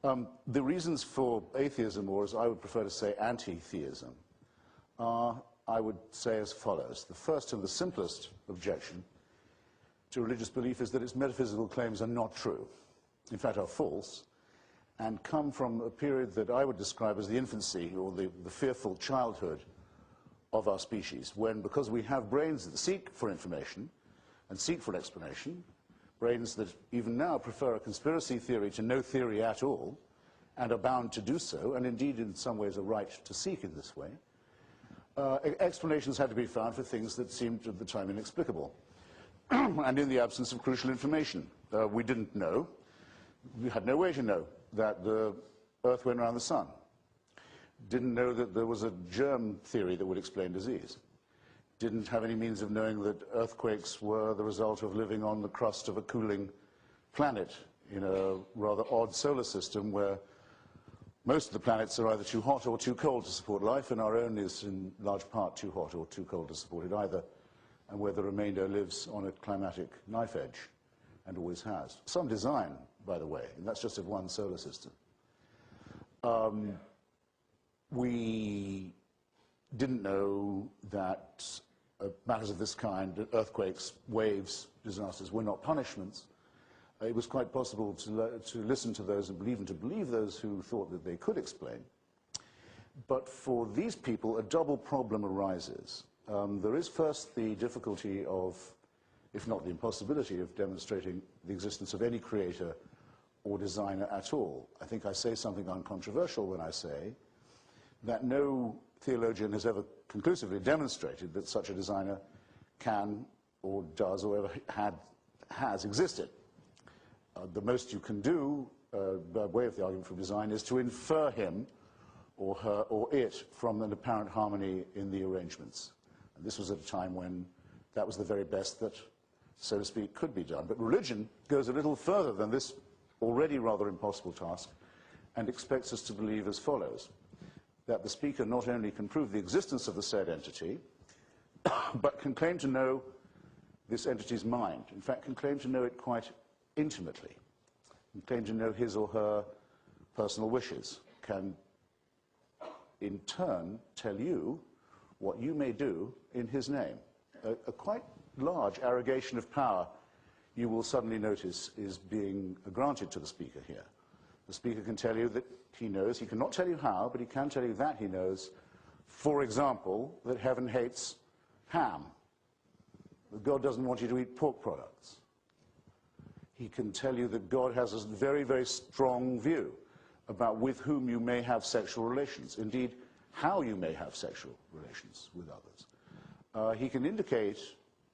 The reasons for atheism, or as I would prefer to say anti-theism, are, I would say, as follows. The first and the simplest objection to religious belief is that its metaphysical claims are not true, in fact are false, and come from a period that I would describe as the infancy, or the fearful childhood of our species, when, because we have brains that seek for information and seek for explanation, brains that even now prefer a conspiracy theory to no theory at all, and are bound to do so, and indeed in some ways a right to seek in this way, explanations had to be found for things that seemed at the time inexplicable. And in the absence of crucial information, we didn't know, we had no way to know that the Earth went around the sun. Didn't know that there was a germ theory that would explain disease. Didn't have any means of knowing that earthquakes were the result of living on the crust of a cooling planet in a rather odd solar system where most of the planets are either too hot or too cold to support life, and our own is in large part too hot or too cold to support it either, and where the remainder lives on a climatic knife edge, and always has. Some design, by the way, and that's just of one solar system. We didn't know that matters of this kind, earthquakes, waves, disasters, were not punishments. It was quite possible to listen to those and even to believe those who thought that they could explain. But for these people, a double problem arises. There is first the difficulty of, if not the impossibility, of demonstrating the existence of any creator or designer at all. I think I say something uncontroversial when I say that no theologian has ever conclusively demonstrated that such a designer can or does or ever has existed. The most you can do, by way of the argument for design, is to infer him or her or it from an apparent harmony in the arrangements. And this was at a time when that was the very best that, so to speak, could be done. But religion goes a little further than this already rather impossible task and expects us to believe as follows: that the speaker not only can prove the existence of the said entity, but can claim to know this entity's mind. In fact, can claim to know it quite intimately, can claim to know his or her personal wishes, can in turn tell you what you may do in his name. A quite large arrogation of power, you will suddenly notice, is being granted to the speaker here. The speaker can tell you that he knows, he cannot tell you how, but he can tell you that he knows, for example, that heaven hates ham, that God doesn't want you to eat pork products. He can tell you that God has a very, very strong view about with whom you may have sexual relations, indeed, how you may have sexual relations with others. He can indicate,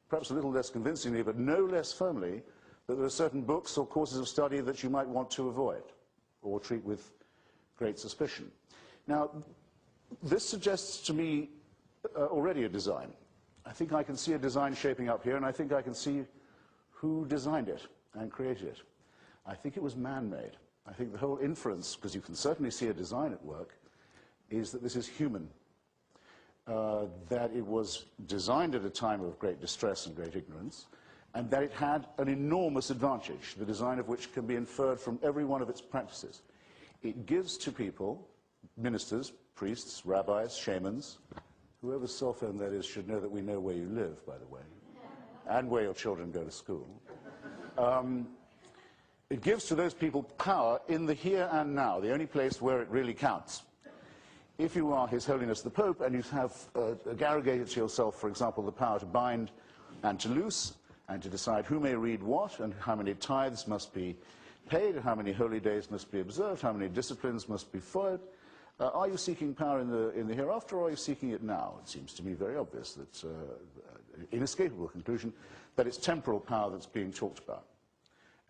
perhaps a little less convincingly, but no less firmly, that there are certain books or courses of study that you might want to avoid or treat with great suspicion. Now, this suggests to me already a design. I think I can see a design shaping up here, and I think I can see who designed it and created it. I think it was man-made. I think the whole inference, because you can certainly see a design at work, is that this is human, that it was designed at a time of great distress and great ignorance, and that it had an enormous advantage, the design of which can be inferred from every one of its practices. It gives to people, ministers, priests, rabbis, shamans, whoever's cell phone that is should know that we know where you live, by the way, and where your children go to school. It gives to those people power in the here and now, the only place where it really counts. If you are His Holiness the Pope and you have arrogated to yourself, for example, the power to bind and to loose and to decide who may read what and how many tithes must be paid, how many holy days must be observed, how many disciplines must be followed, are you seeking power in the hereafter, or are you seeking it now? It seems to me very obvious that, inescapable conclusion, that it's temporal power that's being talked about.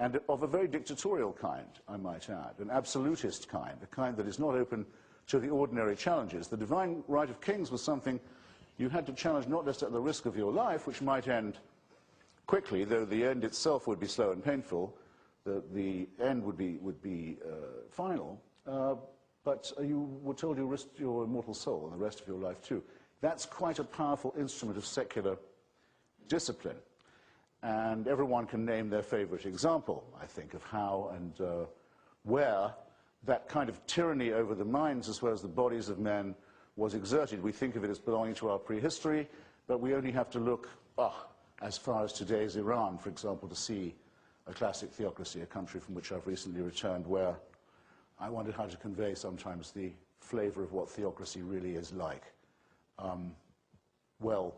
And of a very dictatorial kind, I might add, an absolutist kind, a kind that is not open to the ordinary challenges. The divine right of kings was something you had to challenge not just at the risk of your life, which might end quickly, though the end itself would be slow and painful, the end would be final, but you were told you risked your immortal soul and the rest of your life too. That's quite a powerful instrument of secular discipline. And everyone can name their favorite example, I think, of how and where that kind of tyranny over the minds as well as the bodies of men was exerted. We think of it as belonging to our prehistory, but we only have to look as far as today's Iran, for example, to see a classic theocracy, a country from which I've recently returned, where I wondered how to convey sometimes the flavor of what theocracy really is like. Well,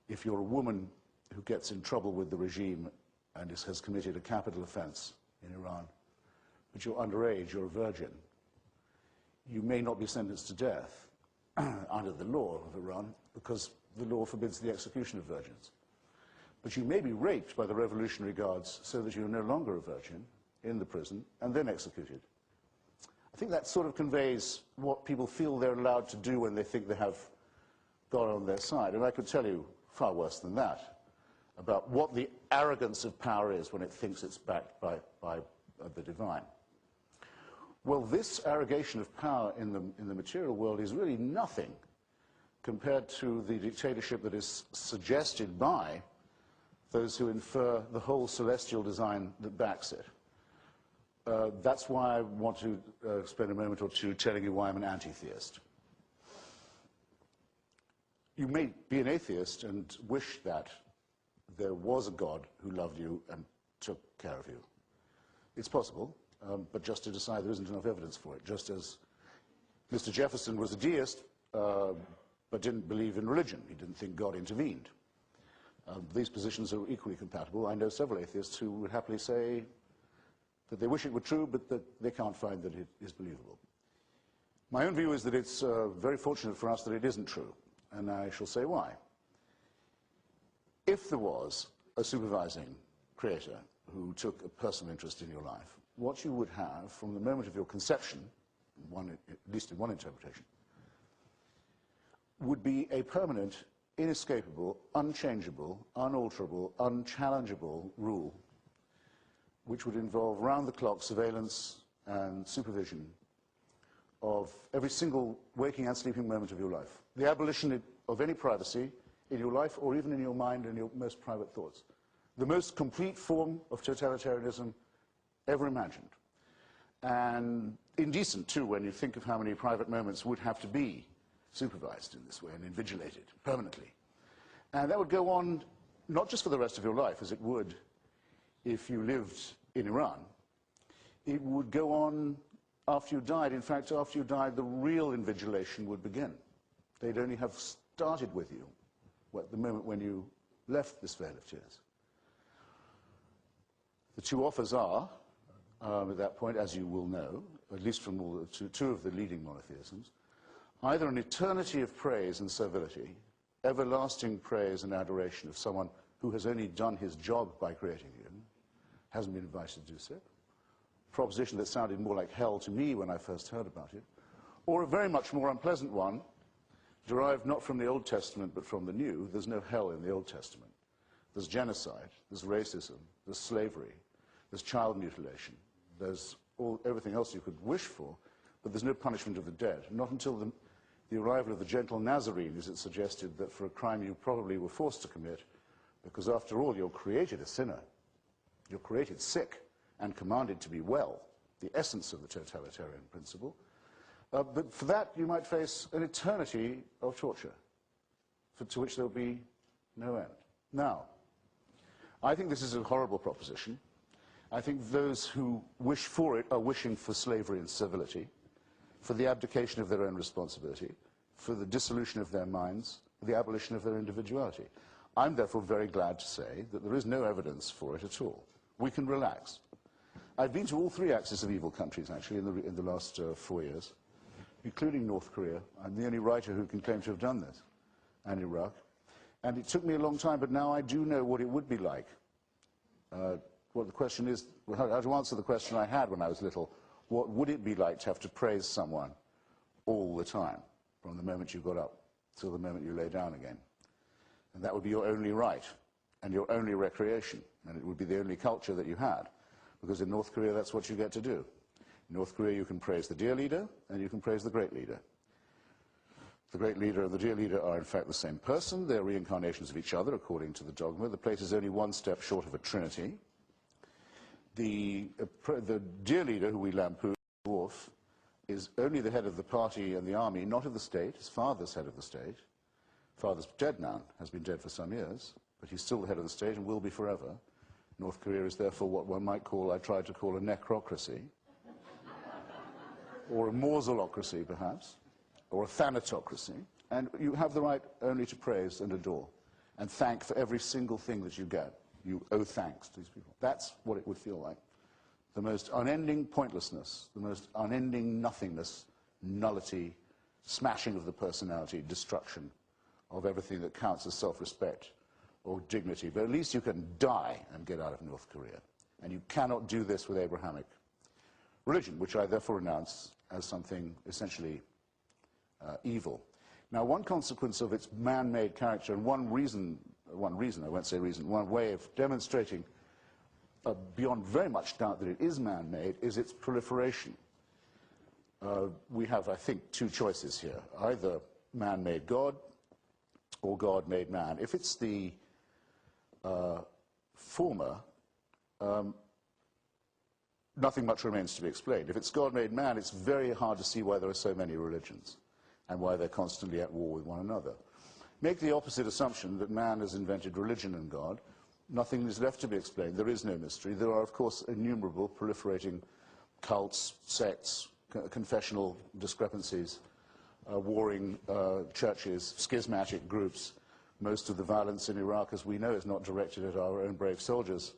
if you're a woman who gets in trouble with the regime and has committed a capital offense in Iran, but you're underage, you're a virgin, you may not be sentenced to death under the law of Iran, because the law forbids the execution of virgins. But you may be raped by the Revolutionary Guards so that you're no longer a virgin in the prison and then executed. I think that sort of conveys what people feel they're allowed to do when they think they have God on their side. And I could tell you far worse than that about what the arrogance of power is when it thinks it's backed by the divine. Well, this arrogation of power in the material world is really nothing compared to the dictatorship that is suggested by those who infer the whole celestial design that backs it. That's why I want to spend a moment or two telling you why I'm an anti-theist. You may be an atheist and wish that there was a God who loved you and took care of you. It's possible, but just to decide there isn't enough evidence for it, just as Mr. Jefferson was a deist, but didn't believe in religion. He didn't think God intervened. These positions are equally compatible. I know several atheists who would happily say that they wish it were true, but that they can't find that it is believable. My own view is that it's very fortunate for us that it isn't true, and I shall say why. If there was a supervising creator who took a personal interest in your life, what you would have from the moment of your conception, at least in one interpretation, would be a permanent, inescapable, unchangeable, unalterable, unchallengeable rule which would involve round-the-clock surveillance and supervision of every single waking and sleeping moment of your life. The abolition of any privacy in your life or even in your mind and your most private thoughts. The most complete form of totalitarianism ever imagined. And indecent, too, when you think of how many private moments would have to be supervised in this way and invigilated permanently. And that would go on not just for the rest of your life, as it would if you lived in Iran. It would go on after you died. In fact, after you died, the real invigilation would begin. They'd only have started with you at the moment when you left this vale of tears. The two offers are, at that point, as you will know, at least from two of the leading monotheisms, either an eternity of praise and servility, everlasting praise and adoration of someone who has only done his job by creating you, hasn't been invited to do so, a proposition that sounded more like hell to me when I first heard about it, or a very much more unpleasant one, derived not from the Old Testament but from the New. There's no hell in the Old Testament. There's genocide, there's racism, there's slavery, there's child mutilation, there's everything else you could wish for, but there's no punishment of the dead. Not until the arrival of the gentle Nazarene is it suggested that for a crime you probably were forced to commit, because after all, you're created a sinner. You're created sick and commanded to be well, the essence of the totalitarian principle. But for that, you might face an eternity of torture, to which there will be no end. Now, I think this is a horrible proposition. I think those who wish for it are wishing for slavery and servility, for the abdication of their own responsibility, for the dissolution of their minds, the abolition of their individuality. I'm therefore very glad to say that there is no evidence for it at all. We can relax. I've been to all three axis of evil countries, actually, in the last 4 years, including North Korea. I'm the only writer who can claim to have done this, and Iraq. And it took me a long time, but now I do know what it would be like. Well, the question is, how to answer the question I had when I was little, what would it be like to have to praise someone all the time, from the moment you got up till the moment you lay down again? And that would be your only right and your only recreation, and it would be the only culture that you had, because in North Korea that's what you get to do. In North Korea you can praise the dear leader and you can praise the great leader. The great leader and the dear leader are in fact the same person. They're reincarnations of each other according to the dogma. The place is only one step short of a trinity. The dear leader, who we lampoon, dwarf is only the head of the party and the army, not of the state. His father's head of the state. Father's dead now, has been dead for some years, but he's still the head of the state and will be forever. North Korea is therefore what one might call, I tried to call, a necrocracy, or a mausolocracy, perhaps, or a thanatocracy. And you have the right only to praise and adore and thank for every single thing that you get. You owe thanks to these people. That's what it would feel like. The most unending pointlessness, the most unending nothingness, nullity, smashing of the personality, destruction of everything that counts as self-respect or dignity. But at least you can die and get out of North Korea. And you cannot do this with Abrahamic religion, which I therefore renounce as something essentially evil. Now, one consequence of its man-made character, and one way of demonstrating beyond very much doubt that it is man-made, is its proliferation. We have, I think, two choices here. Either man-made God or God-made man. If it's the former, nothing much remains to be explained. If it's God-made man, it's very hard to see why there are so many religions and why they're constantly at war with one another. Make the opposite assumption that man has invented religion and God. Nothing is left to be explained. There is no mystery. There are, of course, innumerable proliferating cults, sects, confessional discrepancies, warring churches, schismatic groups. Most of the violence in Iraq, as we know, is not directed at our own brave soldiers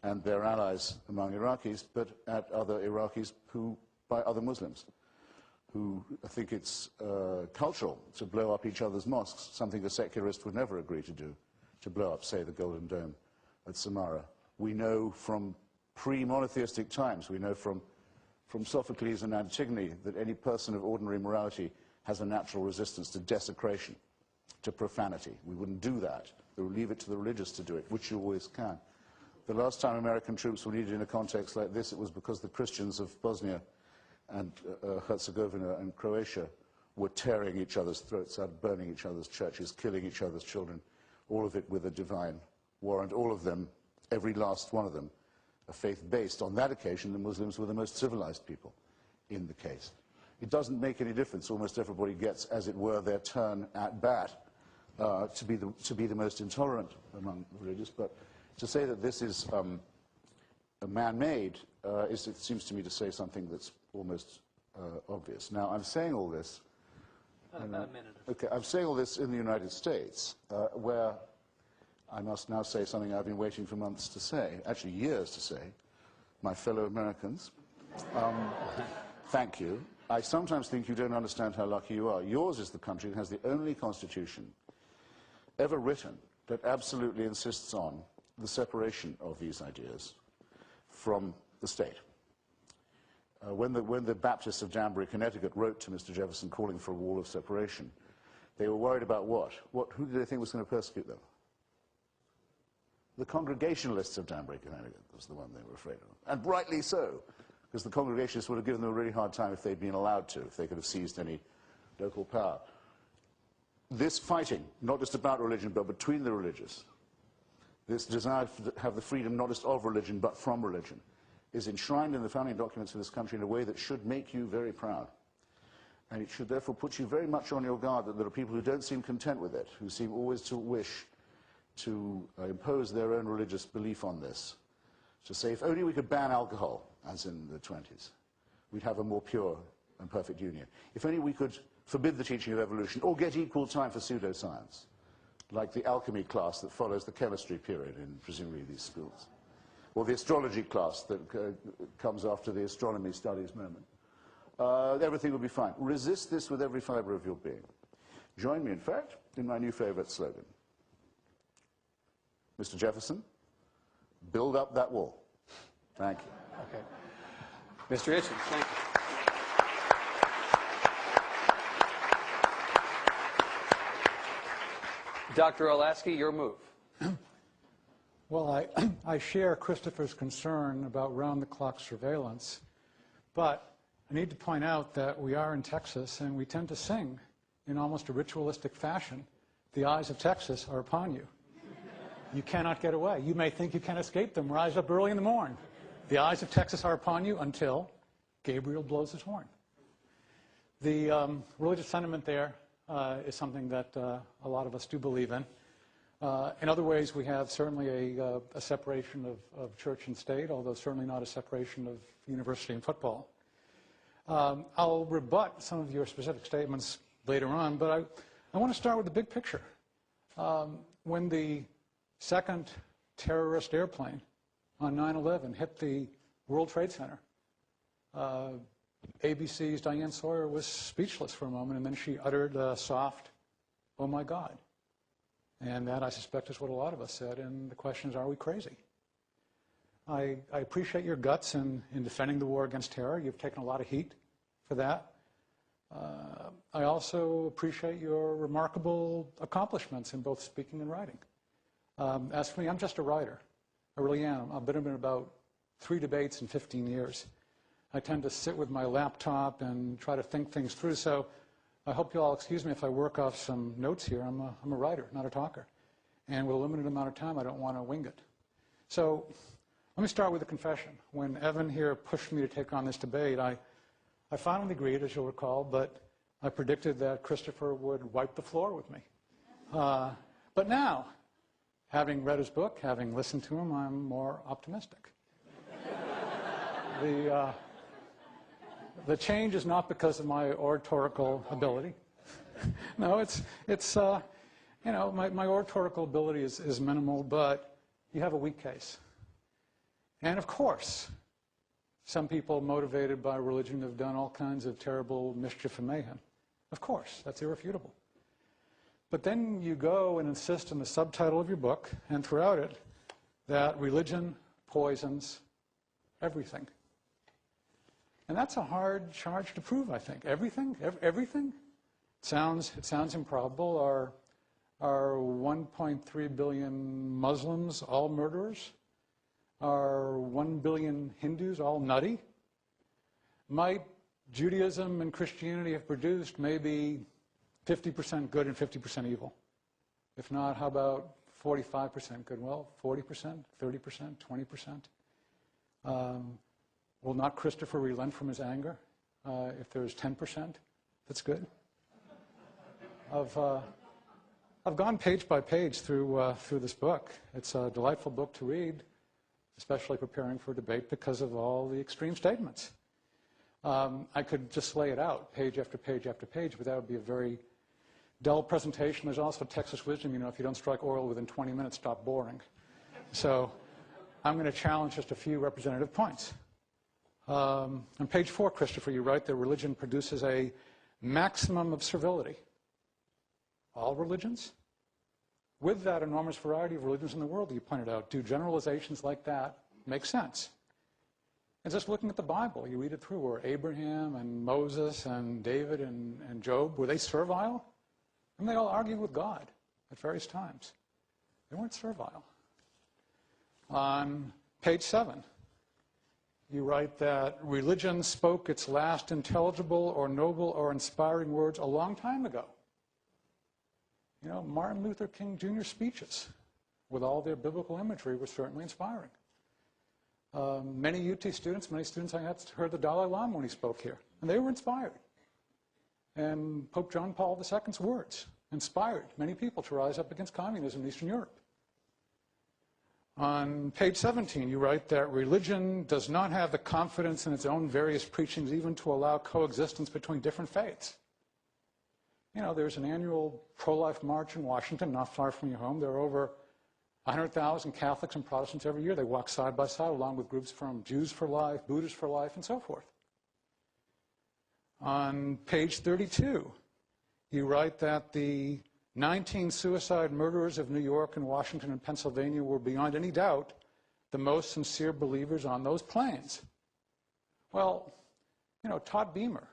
and their allies among Iraqis, but at other Iraqis by other Muslims, who think it's cultural to blow up each other's mosques, something a secularist would never agree to do, to blow up, say, the Golden Dome at Samarra. We know from pre-monotheistic times, we know from Sophocles and Antigone, that any person of ordinary morality has a natural resistance to desecration, to profanity. We wouldn't do that. We would leave it to the religious to do it, which you always can. The last time American troops were needed in a context like this, it was because the Christians of Bosnia and Herzegovina and Croatia were tearing each other's throats out, burning each other's churches, killing each other's children, all of it with a divine warrant, all of them, every last one of them, a faith-based. On that occasion, the Muslims were the most civilized people in the case. It doesn't make any difference. Almost everybody gets, as it were, their turn at bat to be the most intolerant among religious. But to say that this is man-made, it seems to me to say something that's almost obvious. Now, I'm saying all this. About a minute. Okay, I'm saying all this in the United States, where I must now say something I've been waiting for months to say, actually years to say, my fellow Americans. Thank you. I sometimes think you don't understand how lucky you are. Yours is the country that has the only constitution ever written that absolutely insists on the separation of these ideas from the state. When the Baptists of Danbury, Connecticut wrote to Mr. Jefferson calling for a wall of separation, they were worried about what? Who did they think was going to persecute them? The Congregationalists of Danbury, Connecticut was the one they were afraid of. And rightly so, because the Congregationalists would have given them a really hard time if they'd been allowed to, if they could have seized any local power. This fighting, not just about religion, but between the religious, this desire to have the freedom not just of religion, but from religion, is enshrined in the founding documents of this country in a way that should make you very proud. And it should therefore put you very much on your guard that there are people who don't seem content with it, who seem always to wish to impose their own religious belief on this. To say, if only we could ban alcohol, as in the 20s, we'd have a more pure and perfect union. If only we could forbid the teaching of evolution, or get equal time for pseudoscience, like the alchemy class that follows the chemistry period in presumably these schools, or the astrology class that comes after the astronomy studies moment. Everything will be fine. Resist this with every fiber of your being. Join me, in fact, in my new favorite slogan. Mr. Jefferson, build up that wall. Thank you. Okay. Mr. Hitchens, thank you. Dr. Olasky, your move. Well, I share Christopher's concern about round-the-clock surveillance, but I need to point out that we are in Texas, and we tend to sing in almost a ritualistic fashion, "The eyes of Texas are upon you." You cannot get away. You may think you can escape them. Rise up early in the morning. The eyes of Texas are upon you until Gabriel blows his horn. The religious sentiment there is something that a lot of us do believe in. In other ways, we have certainly a separation of church and state, although certainly not a separation of university and football. I'll rebut some of your specific statements later on, but I want to start with the big picture. When the second terrorist airplane on 9/11 hit the World Trade Center, ABC's Diane Sawyer was speechless for a moment, and then she uttered a soft, "Oh my God." And that, I suspect, is what a lot of us said, and the question is, are we crazy? I appreciate your guts in defending the war against terror. You've taken a lot of heat for that. I also appreciate your remarkable accomplishments in both speaking and writing. As for me, I'm just a writer. I really am. I've been in about 3 debates in 15 years. I tend to sit with my laptop and try to think things through, so I hope you'll all excuse me if I work off some notes here. I'm a writer, not a talker. And with a limited amount of time, I don't want to wing it. So let me start with a confession. When Evan here pushed me to take on this debate, I finally agreed, as you'll recall, but I predicted that Christopher would wipe the floor with me. But now, having read his book, having listened to him, I'm more optimistic. The change is not because of my oratorical ability. No, it's you know, my oratorical ability is minimal, but you have a weak case. And of course, some people motivated by religion have done all kinds of terrible mischief and mayhem. Of course, that's irrefutable. But then you go and insist in the subtitle of your book, and throughout it, that religion poisons everything. And that's a hard charge to prove, I think. Everything? Everything? It sounds improbable. Are 1.3 billion Muslims all murderers? Are 1 billion Hindus all nutty? Might Judaism and Christianity have produced maybe 50% good and 50% evil? If not, how about 45% good? Well, 40%, 30%, 20%? Will not Christopher relent from his anger if there's 10% that's good? I've gone page by page through this book. It's a delightful book to read, especially preparing for debate because of all the extreme statements. I could just lay it out page after page after page, but that would be a very dull presentation. There's also Texas wisdom, you know, if you don't strike oil within 20 minutes, stop boring. So I'm going to challenge just a few representative points. On page 4, Christopher, you write that religion produces a maximum of servility. All religions? With that enormous variety of religions in the world that you pointed out, do generalizations like that make sense? And just looking at the Bible, you read it through, where Abraham and Moses and David and Job, were they servile? And they all argued with God at various times. They weren't servile. On page 7, you write that religion spoke its last intelligible or noble or inspiring words a long time ago. You know, Martin Luther King Jr.'s speeches, with all their biblical imagery, were certainly inspiring. Many UT students, many students I had heard the Dalai Lama when he spoke here, and they were inspired. And Pope John Paul II's words inspired many people to rise up against communism in Eastern Europe. On page 17, you write that religion does not have the confidence in its own various preachings even to allow coexistence between different faiths. You know, there's an annual pro-life march in Washington, not far from your home. There are over 100,000 Catholics and Protestants every year. They walk side by side along with groups from Jews for Life, Buddhists for Life, and so forth. On page 32, you write that the 19 suicide murderers of New York and Washington and Pennsylvania were beyond any doubt the most sincere believers on those planes. Well, you know, Todd Beamer,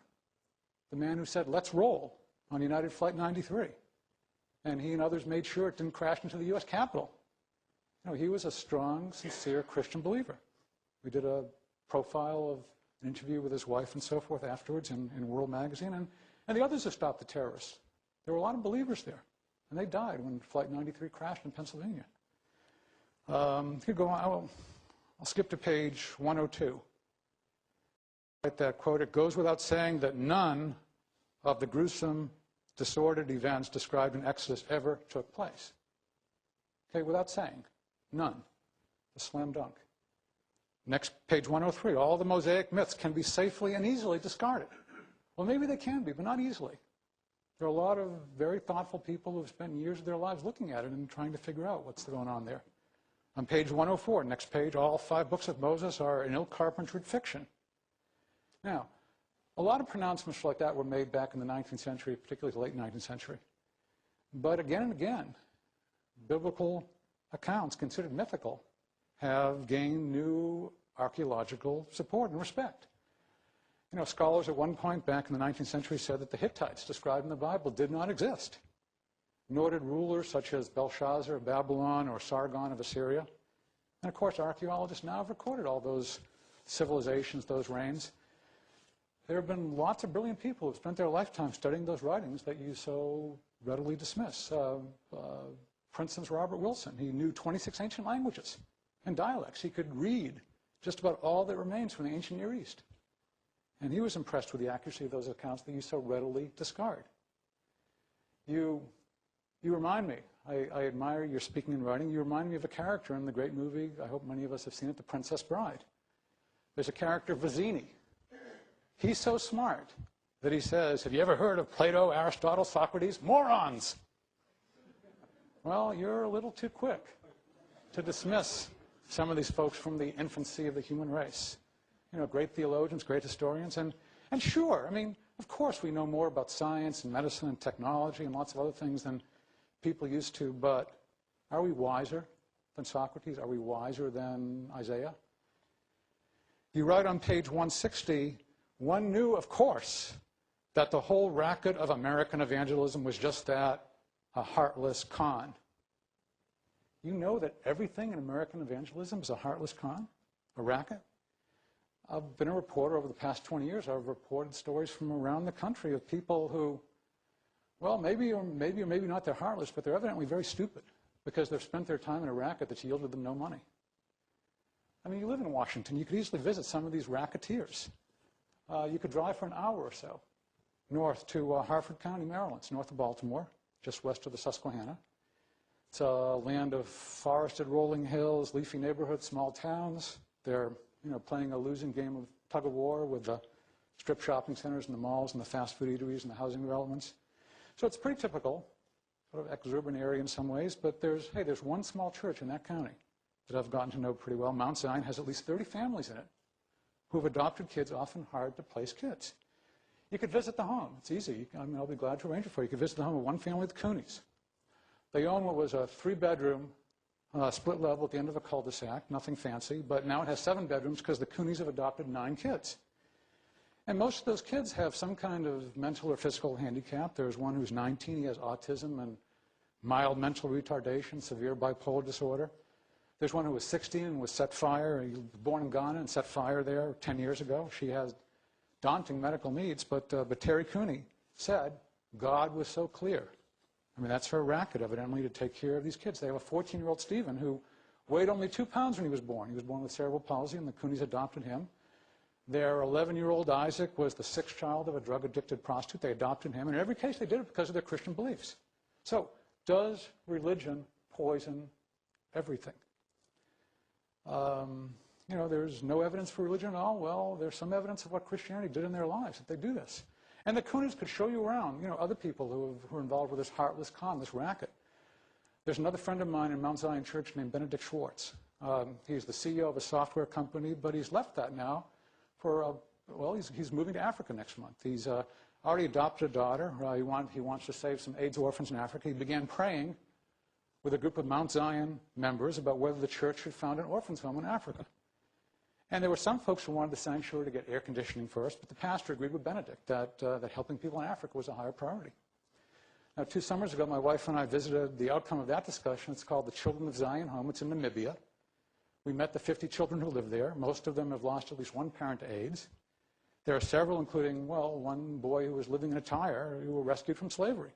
the man who said, "Let's roll," on United Flight 93, and he and others made sure it didn't crash into the U.S. Capitol. You know, he was a strong, sincere Christian believer. We did a profile of an interview with his wife and so forth afterwards in World Magazine, and the others who stopped the terrorists. There were a lot of believers there, and they died when Flight 93 crashed in Pennsylvania. Could go on. I'll skip to page 102. that, quote, "It goes without saying that none of the gruesome, disordered events described in Exodus ever took place." Okay, without saying, none. A slam dunk. Next, page 103, all the Mosaic myths can be safely and easily discarded. Well, maybe they can be, but not easily. There are a lot of very thoughtful people who have spent years of their lives looking at it and trying to figure out what's going on there. On page 104, next page, all 5 books of Moses are an ill-carpentered fiction. Now, a lot of pronouncements like that were made back in the 19th century, particularly the late 19th century. But again and again, biblical accounts considered mythical have gained new archaeological support and respect. You know, scholars at one point back in the 19th century said that the Hittites described in the Bible did not exist, nor did rulers such as Belshazzar of Babylon or Sargon of Assyria. And of course, archaeologists now have recorded all those civilizations, those reigns. There have been lots of brilliant people who have spent their lifetime studying those writings that you so readily dismiss. For instance, Robert Wilson, he knew 26 ancient languages and dialects. He could read just about all that remains from the ancient Near East. And he was impressed with the accuracy of those accounts that you so readily discard. You remind me, I admire your speaking and writing, you remind me of a character in the great movie, I hope many of us have seen it, The Princess Bride. There's a character, Vizzini. He's so smart that he says, "Have you ever heard of Plato, Aristotle, Socrates? Morons!" Well, you're a little too quick to dismiss some of these folks from the infancy of the human race. You know, great theologians, great historians, and sure, I mean, of course we know more about science and medicine and technology and lots of other things than people used to, but are we wiser than Socrates? Are we wiser than Isaiah? You write on page 160, "One knew, of course, that the whole racket of American evangelism was just that, a heartless con." You know that everything in American evangelism is a heartless con, a racket? I've been a reporter over the past 20 years. I've reported stories from around the country of people who, well, maybe or maybe not they're heartless, but they're evidently very stupid because they've spent their time in a racket that's yielded them no money. I mean, you live in Washington. You could easily visit some of these racketeers. You could drive for an hour or so north to Harford County, Maryland. It's north of Baltimore, just west of the Susquehanna. It's a land of forested rolling hills, leafy neighborhoods, small towns. They're, you know, playing a losing game of tug-of-war with the strip shopping centers and the malls and the fast food eateries and the housing developments. So it's pretty typical, sort of exurban area in some ways, but there's one small church in that county that I've gotten to know pretty well. Mount Zion has at least 30 families in it who have adopted kids, often hard-to-place kids. You could visit the home. It's easy. I mean, I'll be glad to arrange it for you. You could visit the home of one family, the Coonies. They own what was a 3-bedroom split level at the end of a cul-de-sac, nothing fancy, but now it has 7 bedrooms because the Coonies have adopted 9 kids. And most of those kids have some kind of mental or physical handicap. There's one who's 19, he has autism and mild mental retardation, severe bipolar disorder. There's one who was 16 and was set fire. He was born in Ghana and set fire there 10 years ago. She has daunting medical needs, but Terry Cooney said God was so clear. I mean, that's her racket, evidently, to take care of these kids. They have a 14-year-old Stephen who weighed only 2 pounds when he was born. He was born with cerebral palsy, and the Coonies adopted him. Their 11-year-old Isaac was the 6th child of a drug-addicted prostitute. They adopted him. And in every case, they did it because of their Christian beliefs. So, does religion poison everything? You know, there's no evidence for religion at all. Well, there's some evidence of what Christianity did in their lives, that they do this. And the Coonies could show you around, you know, other people who are involved with this heartless con, this racket. There's another friend of mine in Mount Zion Church named Benedict Schwartz. He's the CEO of a software company, but he's left that now for, well, he's moving to Africa next month. He's already adopted a daughter. He wants to save some AIDS orphans in Africa. He began praying with a group of Mount Zion members about whether the church should found an orphan's home in Africa. And there were some folks who wanted the sanctuary to get air conditioning first, but the pastor agreed with Benedict that helping people in Africa was a higher priority. Now, 2 summers ago, my wife and I visited the outcome of that discussion. It's called the Children of Zion Home. It's in Namibia. We met the 50 children who live there. Most of them have lost at least one parent to AIDS. There are several, including, well, one boy who was living in a tire who were rescued from slavery.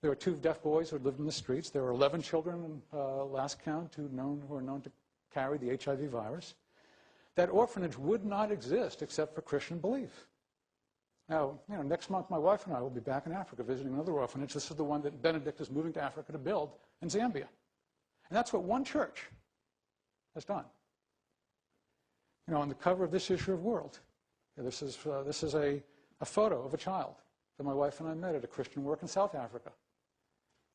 There were 2 deaf boys who had lived in the streets. There were 11 children, last count, who are known to carry the HIV virus. that orphanage would not exist except for Christian belief. Now, next month my wife and I will be back in Africa visiting another orphanage. This is the one that Benedict is moving to Africa to build in Zambia. And that's what one church has done. On the cover of this issue of World, this is a photo of a child that my wife and I met at a Christian work in South Africa.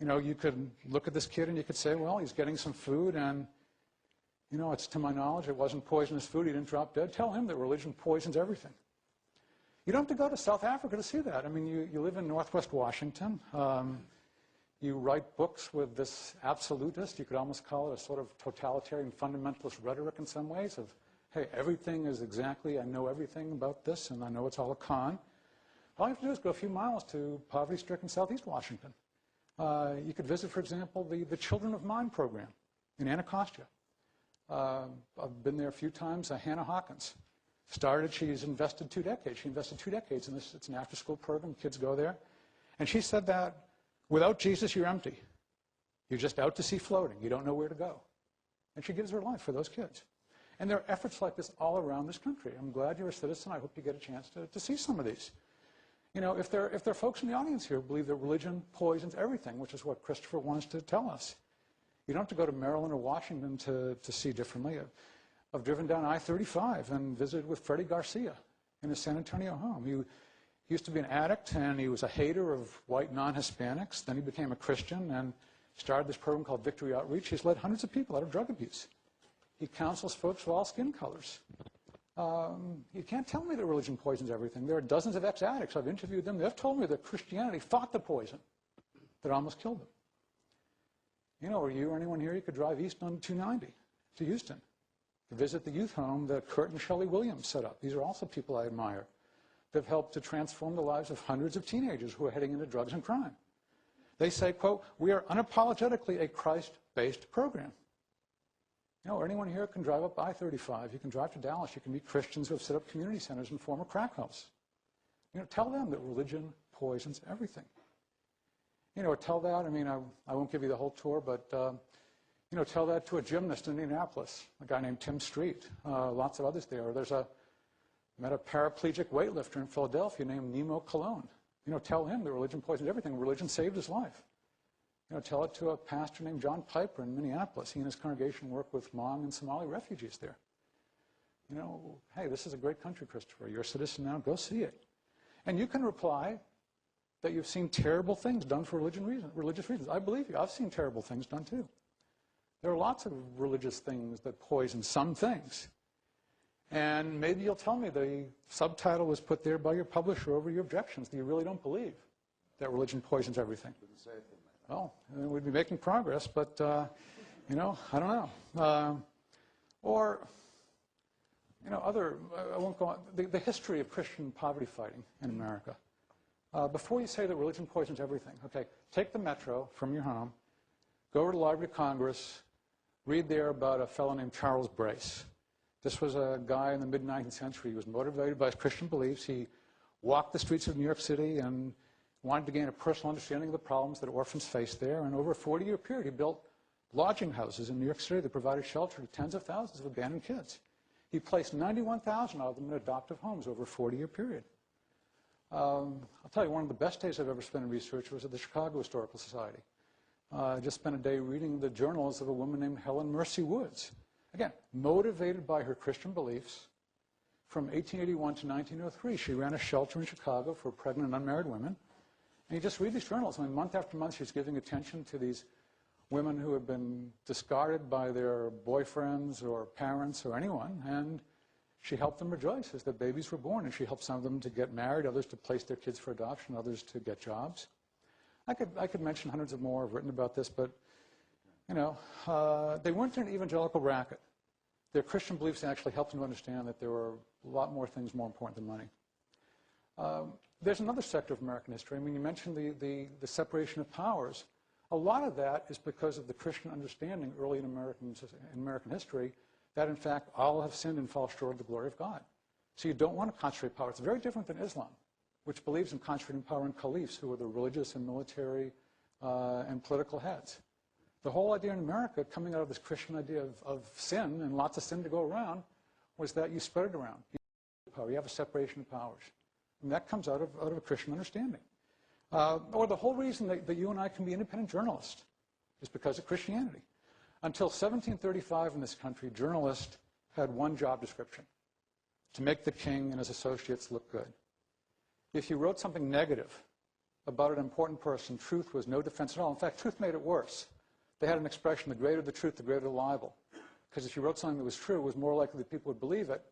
You could look at this kid and you could say, well, he's getting some food and, it's to my knowledge, it wasn't poisonous food. He didn't drop dead. Tell him that religion poisons everything. You don't have to go to South Africa to see that. I mean, you live in Northwest Washington. You write books with this absolutist, you could almost call it a sort of totalitarian fundamentalist rhetoric in some ways of, hey, everything is exactly, I know everything about this and I know it's all a con. All you have to do is go a few miles to poverty-stricken Southeast Washington. You could visit, for example, the Children of Mine program in Anacostia. I've been there a few times. Hannah Hawkins she's invested 2 decades. She invested 2 decades in this. It's an after-school program. Kids go there. And she said that without Jesus, you're empty. You're just out to sea floating. You don't know where to go. And she gives her life for those kids. And there are efforts like this all around this country. I'm glad you're a citizen. I hope you get a chance to see some of these. If there are folks in the audience here who believe that religion poisons everything, which is what Christopher wants to tell us, you don't have to go to Maryland or Washington to see differently. I've driven down I-35 and visited with Freddie Garcia in his San Antonio home. He used to be an addict, and he was a hater of white non-Hispanics. Then he became a Christian and started this program called Victory Outreach. He's led hundreds of people out of drug abuse. He counsels folks of all skin colors. You can't tell me that religion poisons everything. There are dozens of ex-addicts. I've interviewed them. They've told me that Christianity fought the poison that almost killed them. Or you or anyone here, you could drive east on 290 to Houston to visit the youth home that Kurt and Shelley Williams set up. These are also people I admire. They've helped to transform the lives of hundreds of teenagers who are heading into drugs and crime. They say, quote, we are unapologetically a Christ-based program. Or anyone here can drive up I-35. You can drive to Dallas. You can meet Christians who have set up community centers and former crack house. Tell them that religion poisons everything. Or tell that, I won't give you the whole tour, but, tell that to a gymnast in Indianapolis, a guy named Tim Street, lots of others there. Met a paraplegic weightlifter in Philadelphia named Nemo Cologne. Tell him that religion poisons everything. Religion saved his life. Tell it to a pastor named John Piper in Minneapolis. He and his congregation work with Hmong and Somali refugees there. Hey, this is a great country, Christopher. You're a citizen now. Go see it. And you can reply that you've seen terrible things done for religious reasons. I believe you. I've seen terrible things done too. There are lots of religious things that poison some things. And maybe you'll tell me the subtitle was put there by your publisher over your objections, that you really don't believe that religion poisons everything. Well, we'd be making progress, but, I don't know. I won't go on. The history of Christian poverty fighting in America. Before you say that religion poisons everything, okay, take the metro from your home, go over to the Library of Congress, read there about a fellow named Charles Brace. This was a guy in the mid-19th century. He was motivated by his Christian beliefs. He walked the streets of New York City and wanted to gain a personal understanding of the problems that orphans face there. And over a 40-year period, he built lodging houses in New York City that provided shelter to tens of thousands of abandoned kids. He placed 91,000 of them in adoptive homes over a 40-year period. I'll tell you, one of the best days I've ever spent in research was at the Chicago Historical Society. I just spent a day reading the journals of a woman named Helen Mercy Woods. Again, motivated by her Christian beliefs, from 1881 to 1903, she ran a shelter in Chicago for pregnant and unmarried women. And you just read these journals. Month after month, she's giving attention to these women who have been discarded by their boyfriends or parents or anyone, and she helped them rejoice as their babies were born, and she helped some of them to get married, others to place their kids for adoption, others to get jobs. I could mention hundreds of more. I've written about this, but they weren't an evangelical racket. Their Christian beliefs actually helped them to understand that there were a lot more things more important than money. There's another sector of American history. You mentioned the separation of powers. A lot of that is because of the Christian understanding early in American history that, in fact, all have sinned and fall short of the glory of God. So you don't want to concentrate power. It's very different than Islam, which believes in concentrating power in caliphs, who are the religious and military and political heads. The whole idea in America, coming out of this Christian idea of sin and lots of sin to go around, was that you spread it around. You have a separation of powers. And that comes out of a Christian understanding. Or the whole reason that you and I can be independent journalists is because of Christianity. Until 1735 in this country, journalists had one job description: to make the king and his associates look good. If you wrote something negative about an important person, truth was no defense at all. In fact, truth made it worse. They had an expression: the greater the truth, the greater the libel. Because if you wrote something that was true, it was more likely that people would believe it.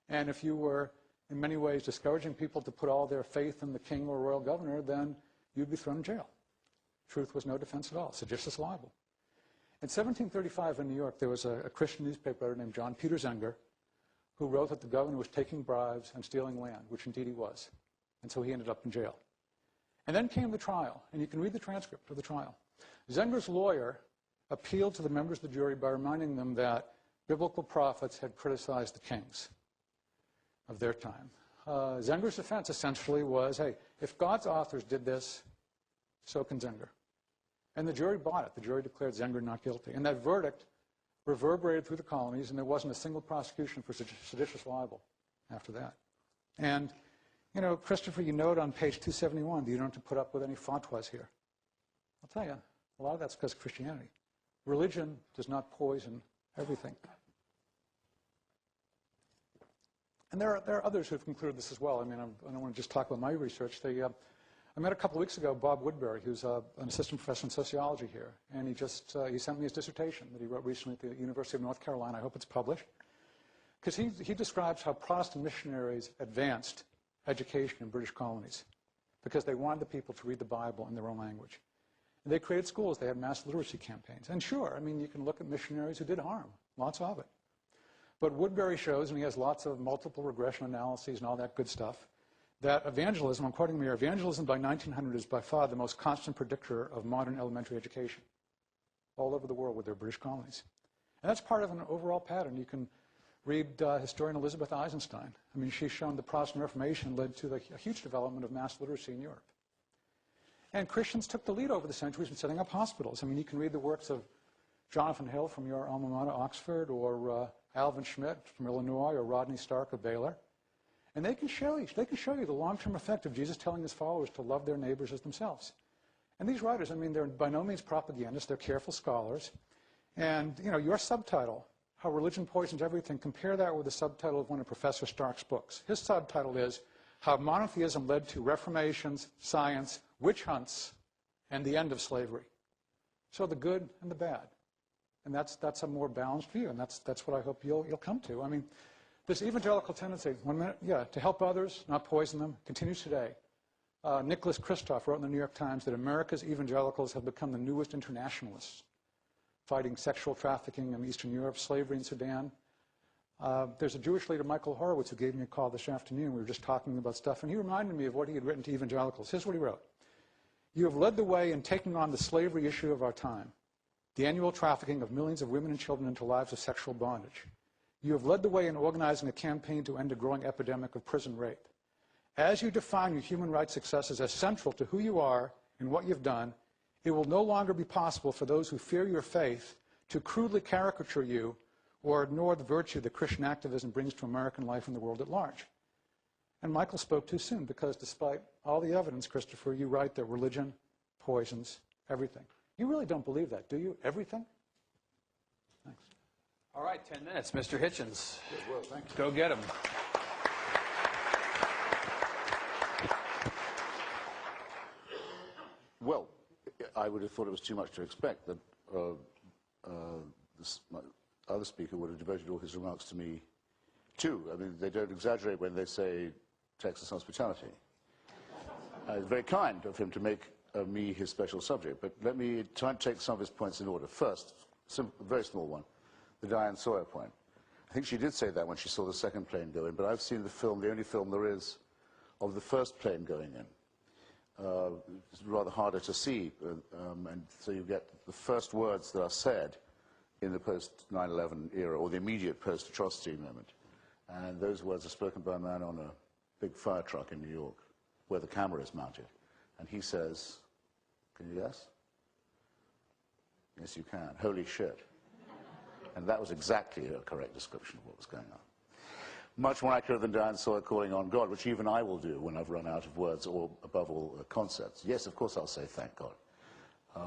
And if you were, in many ways, discouraging people to put all their faith in the king or royal governor, then you'd be thrown in jail. Truth was no defense at all. Seditious libel. In 1735 in New York, there was a Christian newspaper editor named John Peter Zenger who wrote that the governor was taking bribes and stealing land, which indeed he was. And so he ended up in jail. And then came the trial, and you can read the transcript of the trial. Zenger's lawyer appealed to the members of the jury by reminding them that biblical prophets had criticized the kings of their time. Zenger's defense essentially was, hey, if God's authors did this, so can Zenger. And the jury bought it. The jury declared Zenger not guilty. And that verdict reverberated through the colonies, and there wasn't a single prosecution for seditious libel after that. And, you know, Christopher, you note on page 271 that you don't have to put up with any fatwas here. I'll tell you, a lot of that's because of Christianity. Religion does not poison everything. And there are others who have concluded this as well. I mean, I don't want to just talk about my research. I met a couple of weeks ago Bob Woodbury, who's an assistant professor in sociology here, and he sent me his dissertation that he wrote recently at the University of North Carolina. I hope it's published. Because he describes how Protestant missionaries advanced education in British colonies because they wanted the people to read the Bible in their own language. And they created schools. They had mass literacy campaigns. And sure, I mean, you can look at missionaries who did harm, lots of it. But Woodbury shows, and he has lots of multiple regression analyses and all that good stuff, that evangelism, I'm quoting him here, evangelism by 1900 is by far the most constant predictor of modern elementary education all over the world with their British colonies. And that's part of an overall pattern. You can read historian Elizabeth Eisenstein. I mean, she's shown the Protestant Reformation led to a huge development of mass literacy in Europe. And Christians took the lead over the centuries in setting up hospitals. I mean, you can read the works of Jonathan Hill from your alma mater, Oxford, or Alvin Schmidt from Illinois, or Rodney Stark of Baylor. And they can show you the long-term effect of Jesus telling his followers to love their neighbors as themselves. And these writers, I mean, they're by no means propagandists. They're careful scholars. And, you know, your subtitle, How Religion Poisons Everything, compare that with the subtitle of one of Professor Stark's books. His subtitle is How Monotheism Led to Reformations, Science, Witch Hunts, and the End of Slavery. So the good and the bad. And that's a more balanced view, and that's what I hope you'll come to. I mean, this evangelical tendency, to help others, not poison them, continues today. Nicholas Kristof wrote in the New York Times that America's evangelicals have become the newest internationalists, fighting sexual trafficking in Eastern Europe, slavery in Sudan. There's a Jewish leader, Michael Horowitz, who gave me a call this afternoon. We were just talking about stuff, and he reminded me of what he had written to evangelicals. Here's what he wrote. You have led the way in taking on the slavery issue of our time, the annual trafficking of millions of women and children into lives of sexual bondage. You have led the way in organizing a campaign to end a growing epidemic of prison rape. As you define your human rights successes as central to who you are and what you've done, it will no longer be possible for those who fear your faith to crudely caricature you or ignore the virtue that Christian activism brings to American life and the world at large. And Michael spoke too soon, because despite all the evidence, Christopher, you write that religion poisons everything. You really don't believe that, do you? Everything? Thanks. All right, 10 minutes. Mr. Hitchens. Well, thank you. Go get him. Well, I would have thought it was too much to expect that my other speaker would have devoted all his remarks to me, too. I mean, they don't exaggerate when they say Texas hospitality. It's very kind of him to make me his special subject, but let me try and take some of his points in order. First, a very small one, the Diane Sawyer point. I think she did say that when she saw the second plane go in, but I've seen the film, the only film there is, of the first plane going in. It's rather harder to see, and so you get the first words that are said in the post-9/11 era, or the immediate post-atrocity moment. And those words are spoken by a man on a big fire truck in New York, where the camera is mounted. And he says, can you guess? Yes, you can. Holy shit. And that was exactly a correct description of what was going on. much more accurate than Dan Sawyer calling on God, which even I will do when I've run out of words or, above all, concepts. Yes, of course I'll say thank God.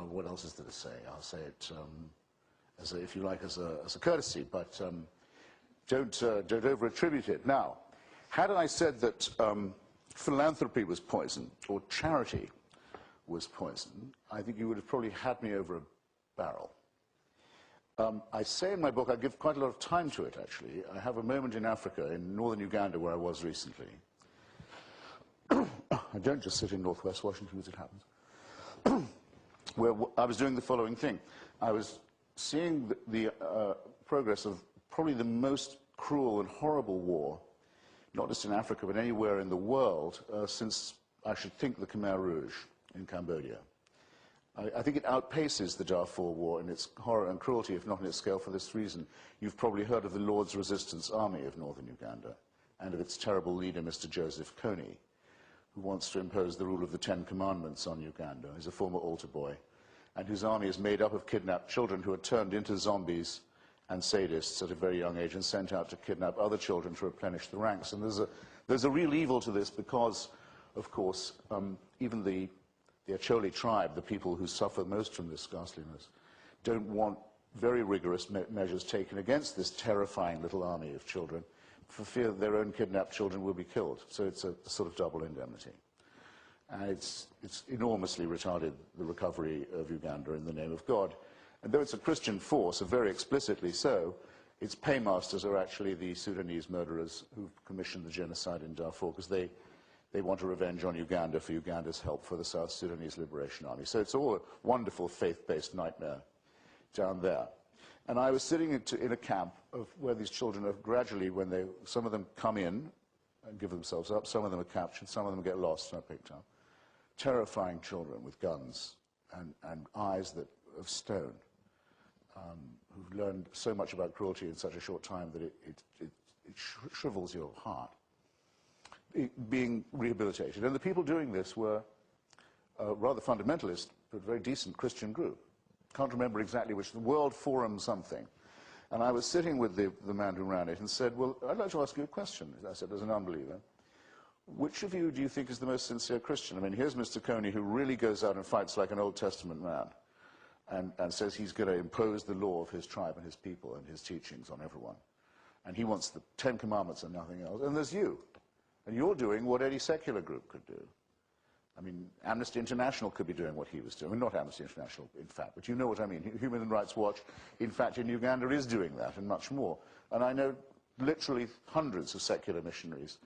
What else is there to say? I'll say it, if you like, as a courtesy, but don't over-attribute it. Now, had I said that philanthropy was poison, or charity was poison, I think you would have probably had me over a barrel. I say in my book, I give quite a lot of time to it, actually. I have a moment in Africa, in northern Uganda, where I was recently. I don't just sit in northwest Washington, as it happens, where I was doing the following thing. I was seeing the progress of probably the most cruel and horrible war, not just in Africa, but anywhere in the world, since, I should think, the Khmer Rouge in Cambodia. I think it outpaces the Darfur War in its horror and cruelty, if not in its scale, for this reason. You've probably heard of the Lord's Resistance Army of northern Uganda, and of its terrible leader, Mr. Joseph Kony, who wants to impose the rule of the Ten Commandments on Uganda. He's a former altar boy, and whose army is made up of kidnapped children who are turned into zombies and sadists at a very young age and sent out to kidnap other children to replenish the ranks. And there's a real evil to this because, of course, even the Acholi tribe, the people who suffer most from this ghastliness, don't want very rigorous measures taken against this terrifying little army of children for fear that their own kidnapped children will be killed. So it's a sort of double indemnity. And it's enormously retarded the recovery of Uganda in the name of God. And though it's a Christian force, very explicitly so, its paymasters are actually the Sudanese murderers who've commissioned the genocide in Darfur, because they want a revenge on Uganda for Uganda's help for the South Sudanese Liberation Army. So it's all a wonderful faith-based nightmare down there. And I was sitting in a camp where these children are gradually, some of them come in and give themselves up, some of them are captured, some of them get lost and are picked up. Terrifying children with guns and eyes of stone, who've learned so much about cruelty in such a short time that it shrivels your heart. Being rehabilitated. And the people doing this were a rather fundamentalist, but very decent Christian group. Can't remember exactly which, the World Forum something. And I was sitting with the man who ran it and said, well, I'd like to ask you a question. I said, as an unbeliever, which of you do you think is the most sincere Christian? I mean, here's Mr. Kony, who really goes out and fights like an Old Testament man and says he's going to impose the law of his tribe and his people and his teachings on everyone. And he wants the Ten Commandments and nothing else. And there's you. And you're doing what any secular group could do. I mean, Amnesty International could be doing what he was doing. I mean, not Amnesty International, in fact, but you know what I mean. Human Rights Watch, in fact, in Uganda is doing that and much more. And I know literally hundreds of secular missionaries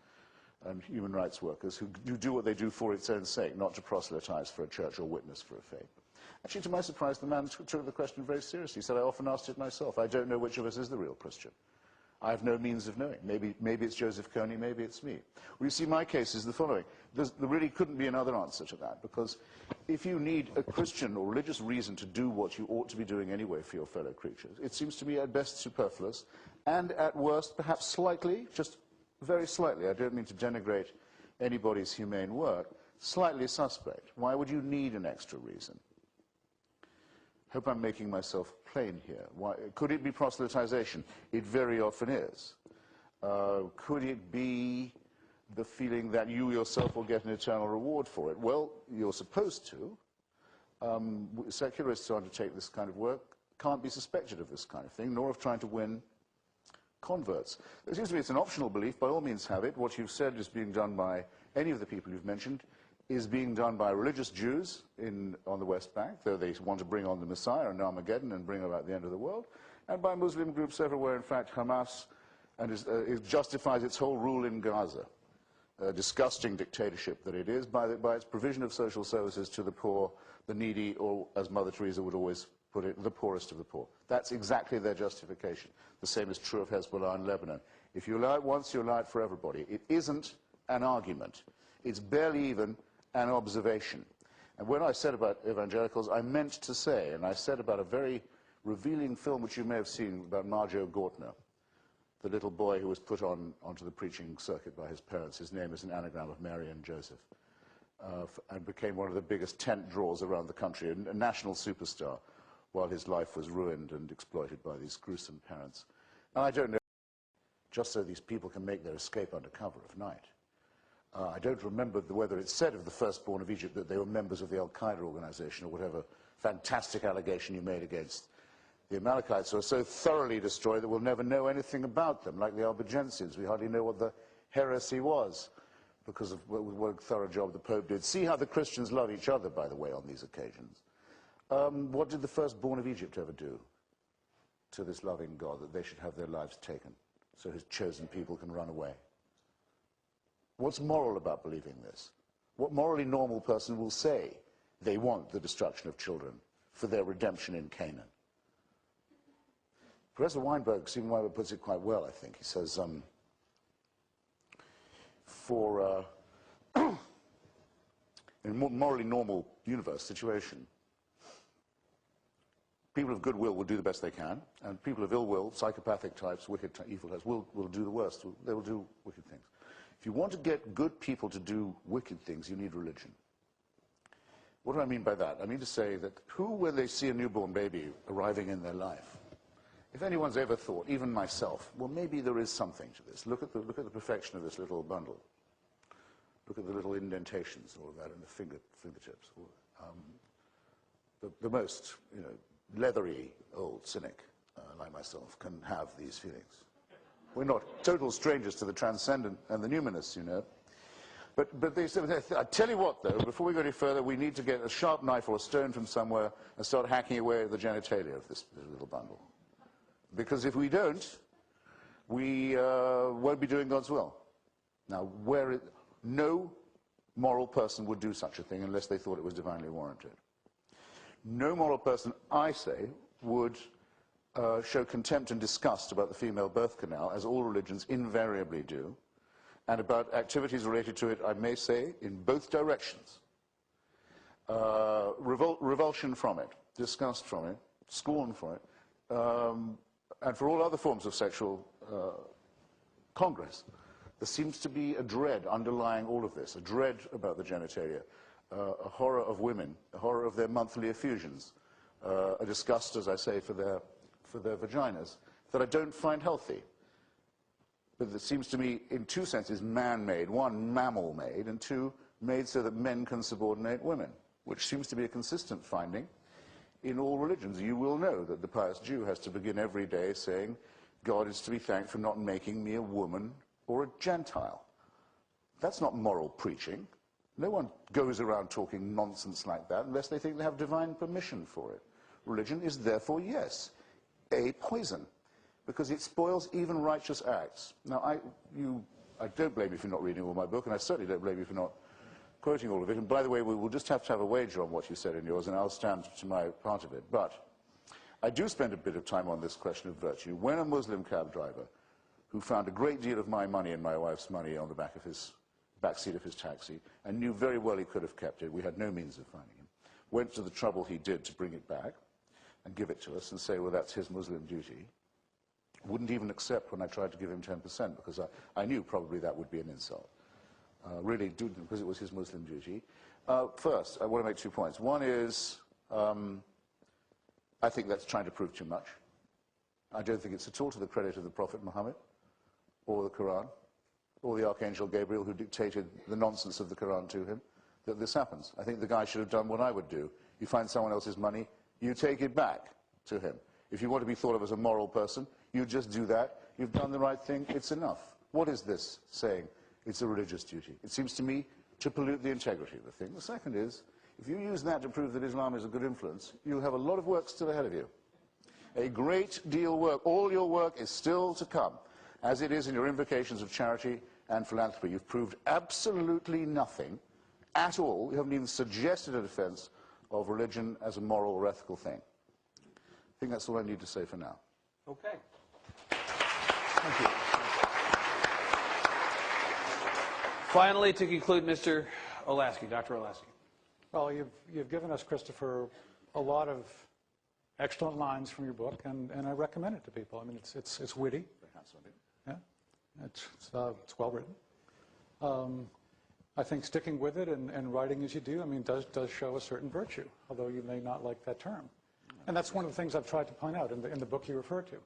and human rights workers who do what they do for its own sake, not to proselytize for a church or witness for a faith. Actually, to my surprise, the man took the question very seriously. He said, I often asked it myself. I don't know which of us is the real Christian. I have no means of knowing. Maybe it's Joseph Kony, maybe it's me. Well, you see, my case is the following. There really couldn't be another answer to that, because if you need a Christian or religious reason to do what you ought to be doing anyway for your fellow creatures, it seems to me at best superfluous, and at worst, perhaps slightly, just very slightly, I don't mean to denigrate anybody's humane work, slightly suspect. Why would you need an extra reason? Hope I'm making myself plain here. Why, could it be proselytization? It very often is. Could it be the feeling that you yourself will get an eternal reward for it? Well, you're supposed to. Secularists who undertake this kind of work can't be suspected of this kind of thing, nor of trying to win converts. It seems to me it's an optional belief. By all means have it. What you've said is being done by any of the people you've mentioned is being done by religious Jews on the West Bank, though they want to bring on the Messiah and Armageddon and bring about the end of the world, and by Muslim groups everywhere. In fact, Hamas it justifies its whole rule in Gaza, a disgusting dictatorship that it is, by its provision of social services to the poor, the needy, or, as Mother Teresa would always put it, the poorest of the poor. That's exactly their justification. The same is true of Hezbollah in Lebanon. If you allow it once, you allow it for everybody. It isn't an argument. It's barely even an observation. And when I said about evangelicals, I meant to say, and I said about a very revealing film which you may have seen about Marjo Gortner, the little boy who was put onto the preaching circuit by his parents. His name is an anagram of Mary and Joseph, and became one of the biggest tent draws around the country, a national superstar, while his life was ruined and exploited by these gruesome parents. And I don't know just so these people can make their escape under cover of night. I don't remember whether it's said of the firstborn of Egypt that they were members of the Al-Qaeda organization or whatever fantastic allegation you made against the Amalekites, who are so thoroughly destroyed that we'll never know anything about them, like the Albigensians. We hardly know what the heresy was because of what a thorough job the Pope did. See how the Christians love each other, by the way, on these occasions. What did the firstborn of Egypt ever do to this loving God, that they should have their lives taken so his chosen people can run away? What's moral about believing this? What morally normal person will say they want the destruction of children for their redemption in Canaan? Professor Stephen Weinberg puts it quite well, I think. He says, in a morally normal universe situation, people of goodwill will do the best they can, and people of ill will, psychopathic types, wicked, evil types, will do the worst. They will do wicked things. If you want to get good people to do wicked things, you need religion. What do I mean by that? I mean to say that who, when they see a newborn baby arriving in their life, if anyone's ever thought, even myself, well, maybe there is something to this. Look at the perfection of this little bundle. Look at the little indentations, all of that, in the fingertips. The most, leathery old cynic like myself can have these feelings. We're not total strangers to the transcendent and the numinous, But they said, I tell you what, though, before we go any further, we need to get a sharp knife or a stone from somewhere and start hacking away at the genitalia of this little bundle. Because if we don't, we won't be doing God's will. Now, no moral person would do such a thing unless they thought it was divinely warranted. No moral person, I say, would show contempt and disgust about the female birth canal, as all religions invariably do, and about activities related to it, I may say, in both directions. Revulsion from it, disgust from it, scorn for it, and for all other forms of sexual congress. There seems to be a dread underlying all of this, a dread about the genitalia, a horror of women, a horror of their monthly effusions, a disgust, as I say, for their vaginas, that I don't find healthy. But it seems to me, in two senses, man-made. One, mammal-made, and two, made so that men can subordinate women, which seems to be a consistent finding in all religions. You will know that the pious Jew has to begin every day saying, God is to be thanked for not making me a woman or a Gentile. That's not moral preaching. No one goes around talking nonsense like that unless they think they have divine permission for it. Religion is therefore, yes, a poison, because it spoils even righteous acts. Now, I don't blame you for not reading all my book, and I certainly don't blame you for not quoting all of it. And by the way, we will just have to have a wager on what you said in yours, and I'll stand to my part of it. But I do spend a bit of time on this question of virtue. When a Muslim cab driver, who found a great deal of my money and my wife's money on the back seat of his taxi, and knew very well he could have kept it, we had no means of finding him, went to the trouble he did to bring it back and give it to us and say, well, that's his Muslim duty, wouldn't even accept when I tried to give him 10%, because I knew probably that would be an insult. Really, because it was his Muslim duty. First, I want to make 2 points. One is, I think that's trying to prove too much. I don't think it's at all to the credit of the Prophet Muhammad, or the Quran, or the Archangel Gabriel, who dictated the nonsense of the Quran to him, that this happens. I think the guy should have done what I would do. You find someone else's money, you take it back to him. If you want to be thought of as a moral person, you just do that. You've done the right thing. It's enough. What is this saying? It's a religious duty. It seems to me to pollute the integrity of the thing. The second is, if you use that to prove that Islam is a good influence, you'll have a lot of work still ahead of you. A great deal of work. All your work is still to come, as it is in your invocations of charity and philanthropy. You've proved absolutely nothing at all. You haven't even suggested a defense of religion as a moral or ethical thing. I think that's all I need to say for now. Okay. Thank you. Finally, to conclude, Mr. Olasky, Dr. Olasky. Well, you've given us, Christopher, a lot of excellent lines from your book, and I recommend it to people. I mean, it's witty. Yeah, it's well written. I think sticking with it and writing as you do, I mean, does show a certain virtue, although you may not like that term. And that's one of the things I've tried to point out in the book you refer to,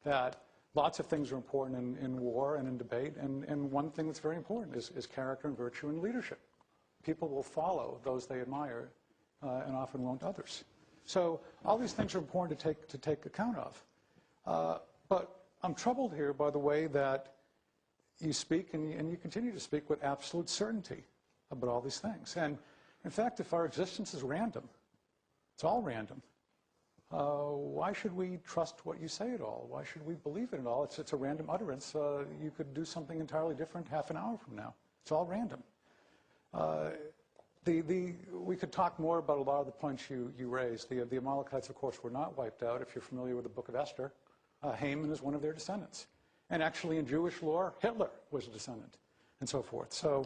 that lots of things are important in war and in debate, and one thing that's very important is character and virtue and leadership. People will follow those they admire and often won't others. So all these things are important to take account of. But I'm troubled here by the way that you speak and you continue to speak with absolute certainty about all these things. And in fact, if our existence is random, it's all random, why should we trust what you say at all? Why should we believe it at all? It's a random utterance. You could do something entirely different half an hour from now. It's all random. We could talk more about a lot of the points you raised. The Amalekites, of course, were not wiped out. If you're familiar with the book of Esther, Haman is one of their descendants. And actually in Jewish lore, Hitler was a descendant, and so forth. So,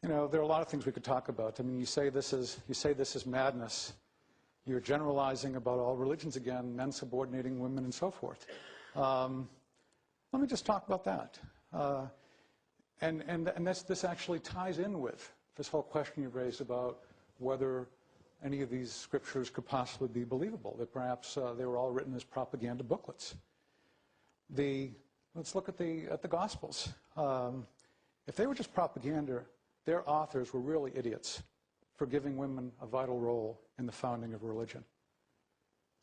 you know, there are a lot of things we could talk about. I mean, you say this is madness. You're generalizing about all religions again, men subordinating women and so forth. Let me just talk about that. And this actually ties in with this whole question you've raised about whether any of these scriptures could possibly be believable, that perhaps they were all written as propaganda booklets. Let's look at the Gospels. If they were just propaganda, their authors were really idiots for giving women a vital role in the founding of religion.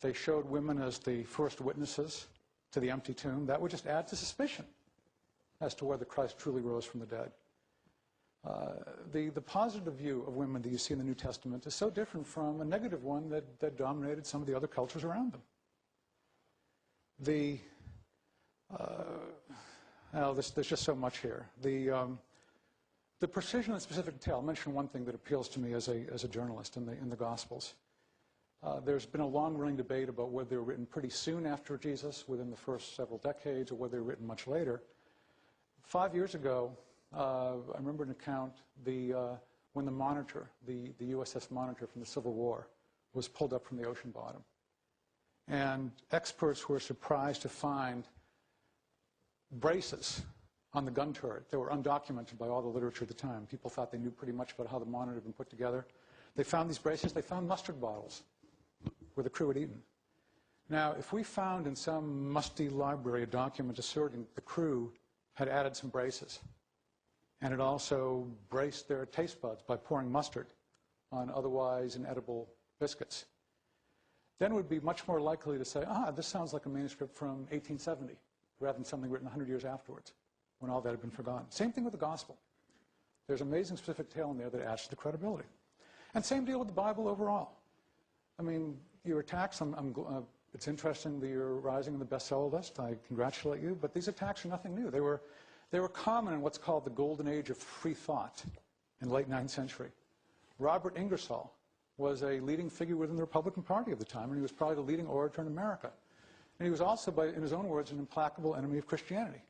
They showed women as the first witnesses to the empty tomb. That would just add to suspicion as to whether Christ truly rose from the dead. The positive view of women that you see in the New Testament is so different from a negative one that dominated some of the other cultures around them. There's just so much here. The precision and specific detail. I'll mention one thing that appeals to me as a journalist in the Gospels. There's been a long-running debate about whether they were written pretty soon after Jesus, within the first several decades, or whether they were written much later. 5 years ago, I remember an account when the Monitor, the USS Monitor from the Civil War, was pulled up from the ocean bottom. And experts were surprised to find braces on the gun turret that were undocumented by all the literature at the time. People thought they knew pretty much about how the Monitor had been put together. They found these braces. They found mustard bottles where the crew had eaten. Now, if we found in some musty library a document asserting the crew had added some braces and had also braced their taste buds by pouring mustard on otherwise inedible biscuits, then we'd be much more likely to say, this sounds like a manuscript from 1870, rather than something written 100 years afterwards, when all that had been forgotten. Same thing with the Gospel. There's amazing specific detail in there that adds to the credibility. And same deal with the Bible overall. I mean, your attacks, it's interesting that you're rising in the bestseller list. I congratulate you, but these attacks are nothing new. They were common in what's called the golden age of free thought in the late 9th century. Robert Ingersoll was a leading figure within the Republican Party at the time, and he was probably the leading orator in America. And he was also, in his own words, an implacable enemy of Christianity.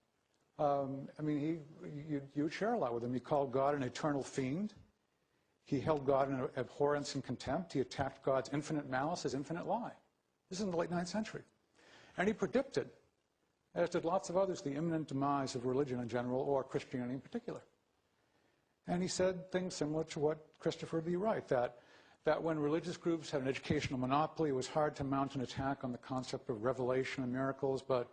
I mean, you would share a lot with him. He called God an eternal fiend. He held God in abhorrence and contempt. He attacked God's infinite malice as infinite lie. This is in the late 9th century. And he predicted, as did lots of others, the imminent demise of religion in general, or Christianity in particular. And he said things similar to what Christopher B. Wright, that when religious groups had an educational monopoly, it was hard to mount an attack on the concept of revelation and miracles, but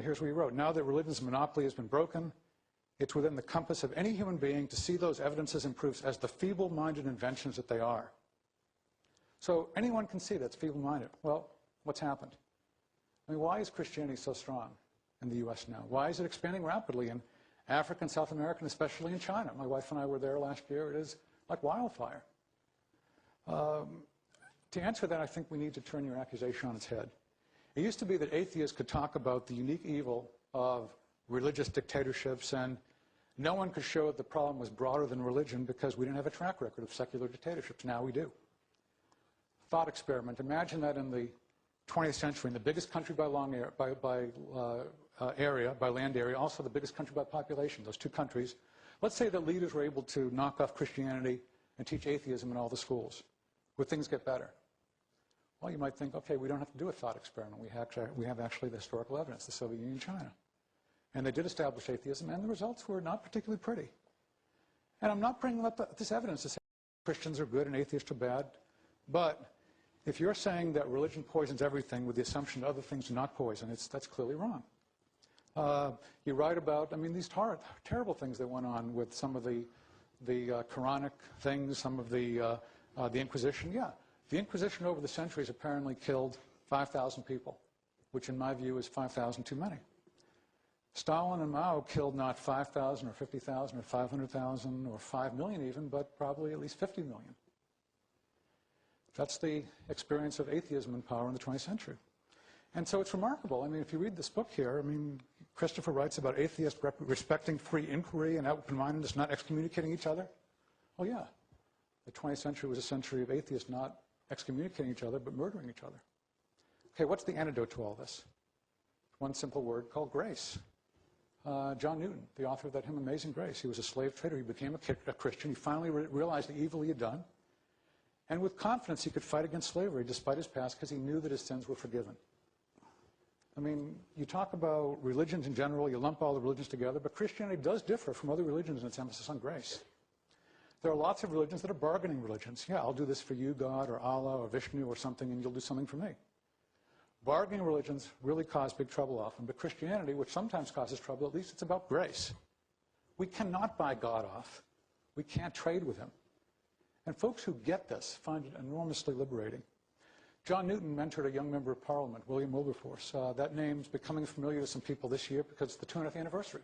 here's what he wrote. Now that religion's monopoly has been broken, it's within the compass of any human being to see those evidences and proofs as the feeble-minded inventions that they are. So anyone can see that's feeble-minded. Well, what's happened? I mean, why is Christianity so strong in the U.S. now? Why is it expanding rapidly in Africa and South America, and especially in China? My wife and I were there last year. It is like wildfire. To answer that, I think we need to turn your accusation on its head. It used to be that atheists could talk about the unique evil of religious dictatorships, and no one could show that the problem was broader than religion because we didn't have a track record of secular dictatorships. Now we do. Thought experiment. Imagine that in the 20th century, in the biggest country by land area, also the biggest country by population, those two countries, let's say that leaders were able to knock off Christianity and teach atheism in all the schools. Would things get better? Well, you might think, okay, we don't have to do a thought experiment. We have actually the historical evidence, the Soviet Union, China. And they did establish atheism, and the results were not particularly pretty. And I'm not bringing up this evidence to say Christians are good and atheists are bad, but if you're saying that religion poisons everything with the assumption that other things do not poison, that's clearly wrong. You write about, I mean, these terrible things that went on with some of the Quranic things, some of the Inquisition. Yeah, the Inquisition over the centuries apparently killed 5,000 people, which in my view is 5,000 too many. Stalin and Mao killed not 5,000 or 50,000 or 500,000 or 5 million even, but probably at least 50 million. That's the experience of atheism in power in the 20th century. And so it's remarkable. I mean, if you read this book here, I mean, Christopher writes about atheists respecting free inquiry and open-mindedness, not excommunicating each other. Oh, yeah. The 20th century was a century of atheists not excommunicating each other, but murdering each other. Okay, what's the antidote to all this? One simple word called grace. John Newton, the author of that hymn, Amazing Grace. He was a slave trader. He became a Christian. He finally realized the evil he had done. And with confidence, he could fight against slavery despite his past because he knew that his sins were forgiven. I mean, you talk about religions in general, you lump all the religions together, but Christianity does differ from other religions in its emphasis on grace. There are lots of religions that are bargaining religions. Yeah, I'll do this for you, God, or Allah, or Vishnu, or something, and you'll do something for me. Bargaining religions really cause big trouble often, but Christianity, which sometimes causes trouble, at least it's about grace. We cannot buy God off. We can't trade with him. And folks who get this find it enormously liberating. John Newton mentored a young member of Parliament, William Wilberforce. That name's becoming familiar to some people this year because it's the 200th anniversary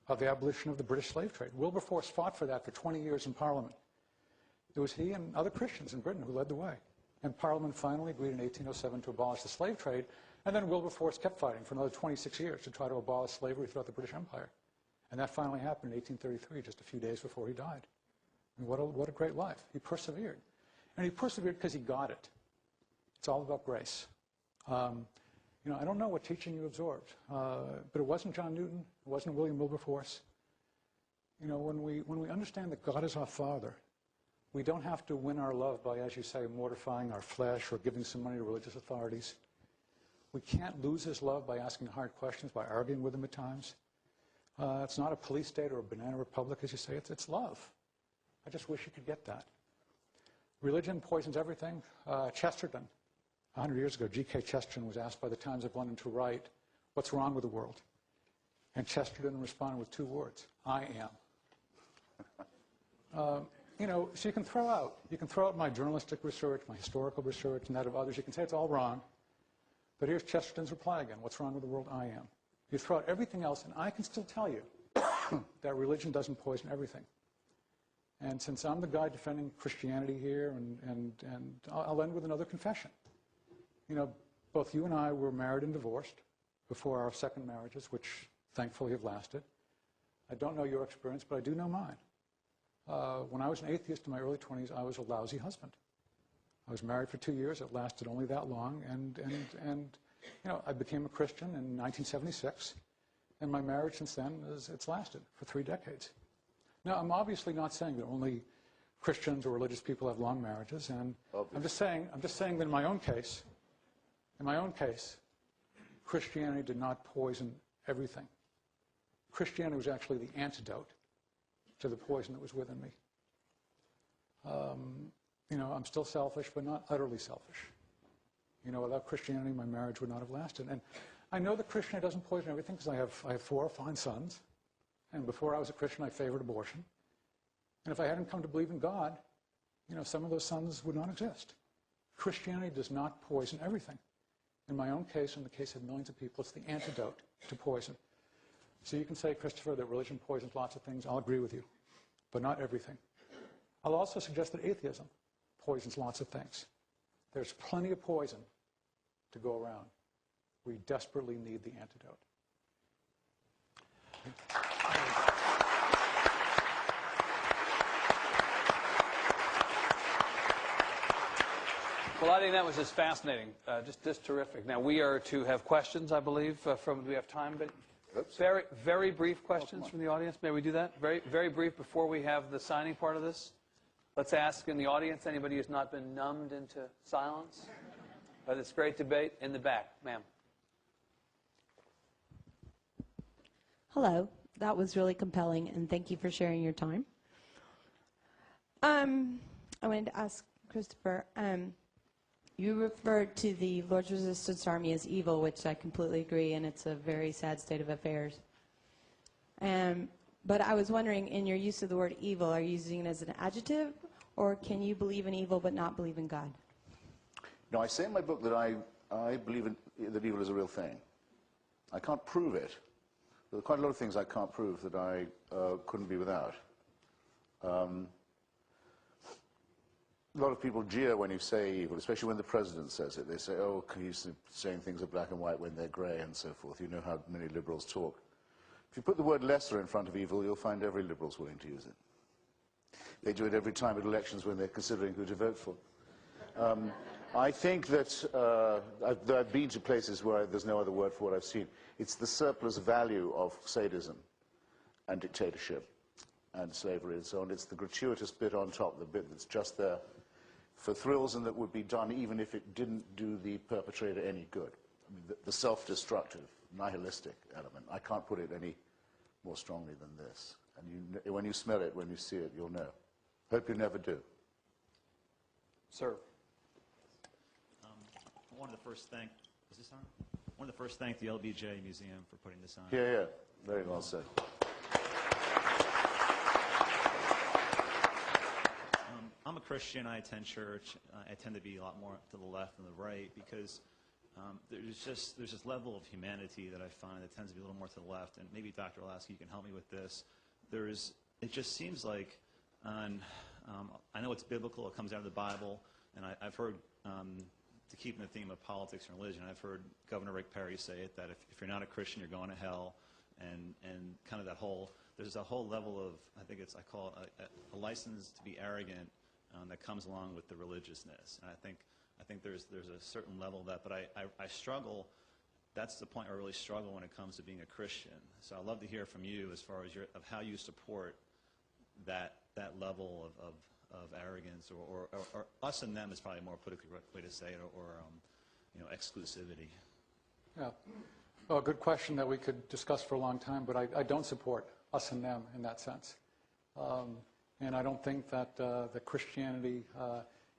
of the abolition of the British slave trade. Wilberforce fought for that for 20 years in Parliament. It was he and other Christians in Britain who led the way. And Parliament finally agreed in 1807 to abolish the slave trade, and then Wilberforce kept fighting for another 26 years to try to abolish slavery throughout the British Empire. And that finally happened in 1833, just a few days before he died. I mean, what a great life. He persevered. And he persevered because he got it. It's all about grace. You know, I don't know what teaching you absorbed, but it wasn't John Newton. It wasn't William Wilberforce. You know, when we understand that God is our Father, we don't have to win our love by, as you say, mortifying our flesh or giving some money to religious authorities. We can't lose his love by asking hard questions, by arguing with him at times. It's not a police state or a banana republic, as you say. It's love. I just wish you could get that. Religion poisons everything. Chesterton, 100 years ago, G.K. Chesterton was asked by the Times of London to write, "What's wrong with the world?" And Chesterton responded with 2 words, "I am." You know, so you can throw out my journalistic research, my historical research, and that of others. You can say it's all wrong. But here's Chesterton's reply again. What's wrong with the world? I am. You throw out everything else, and I can still tell you that religion doesn't poison everything. And since I'm the guy defending Christianity here, and I'll end with another confession. You know, both you and I were married and divorced before our second marriages, which thankfully have lasted. I don't know your experience, but I do know mine. When I was an atheist in my early 20s, I was a lousy husband. I was married for 2 years. It lasted only that long. And you know, I became a Christian in 1976. And my marriage since then, it's lasted for 3 decades. Now, I'm obviously not saying that only Christians or religious people have long marriages. And I'm just saying that in my own case, Christianity did not poison everything. Christianity was actually the antidote to the poison that was within me. You know, I'm still selfish, but not utterly selfish. You know, without Christianity, my marriage would not have lasted. And I know that Christianity doesn't poison everything because I have 4 fine sons. And before I was a Christian, I favored abortion. And if I hadn't come to believe in God, you know, some of those sons would not exist. Christianity does not poison everything. In my own case, in the case of millions of people, it's the antidote to poison. So you can say, Christopher, that religion poisons lots of things. I'll agree with you, but not everything. I'll also suggest that atheism poisons lots of things. There's plenty of poison to go around. We desperately need the antidote. Well, I think that was just fascinating, just terrific. Now, we are to have questions, I believe, do we have time? But very, very brief questions from the audience. May we do that? Very, very brief before we have the signing part of this. Let's ask in the audience, anybody who's not been numbed into silence by this great debate. In the back, ma'am. Hello. That was really compelling, and thank you for sharing your time. I wanted to ask Christopher, You referred to the Lord's Resistance Army as evil, which I completely agree, and it's a very sad state of affairs. But I was wondering, in your use of the word evil, are you using it as an adjective, or can you believe in evil but not believe in God? No, I say in my book that I believe that evil is a real thing. I can't prove it. There are quite a lot of things I can't prove that I couldn't be without. A lot of people jeer when you say evil, especially when the president says it. They say, oh, he's saying things are black and white when they're grey and so forth. You know how many liberals talk. If you put the word lesser in front of evil, you'll find every liberal's willing to use it. They do it every time at elections when they're considering who to vote for. I think that I've been to places where there's no other word for what I've seen. It's the surplus value of sadism and dictatorship and slavery and so on. It's the gratuitous bit on top, the bit that's just there for thrills and that would be done even if it didn't do the perpetrator any good. I mean, the self-destructive, nihilistic element. I can't put it any more strongly than this. And when you smell it, when you see it, you'll know. Hope you never do. Sir. I wanted to first thank, is this on? I wanted to first thank the LBJ Museum for putting this on. Yeah, very well said. I'm a Christian, I attend church. I tend to be a lot more to the left than the right because there's this level of humanity that I find that tends to be a little more to the left, and maybe Dr. Olasky, you can help me with this. It just seems like, I know it's biblical, it comes out of the Bible, and I've heard, to keep in the theme of politics and religion, I've heard Governor Rick Perry say it, that if you're not a Christian, you're going to hell, and kind of that whole, there's a whole level of, I call it a license to be arrogant that comes along with the religiousness. And I think there's a certain level of that, but I struggle, that's the point where I really struggle when it comes to being a Christian. So I'd love to hear from you as far as of how you support that level of arrogance, or us and them is probably a more politically correct way to say it, or exclusivity. Yeah. Well, a good question that we could discuss for a long time, but I don't support us and them in that sense. And I don't think that that Christianity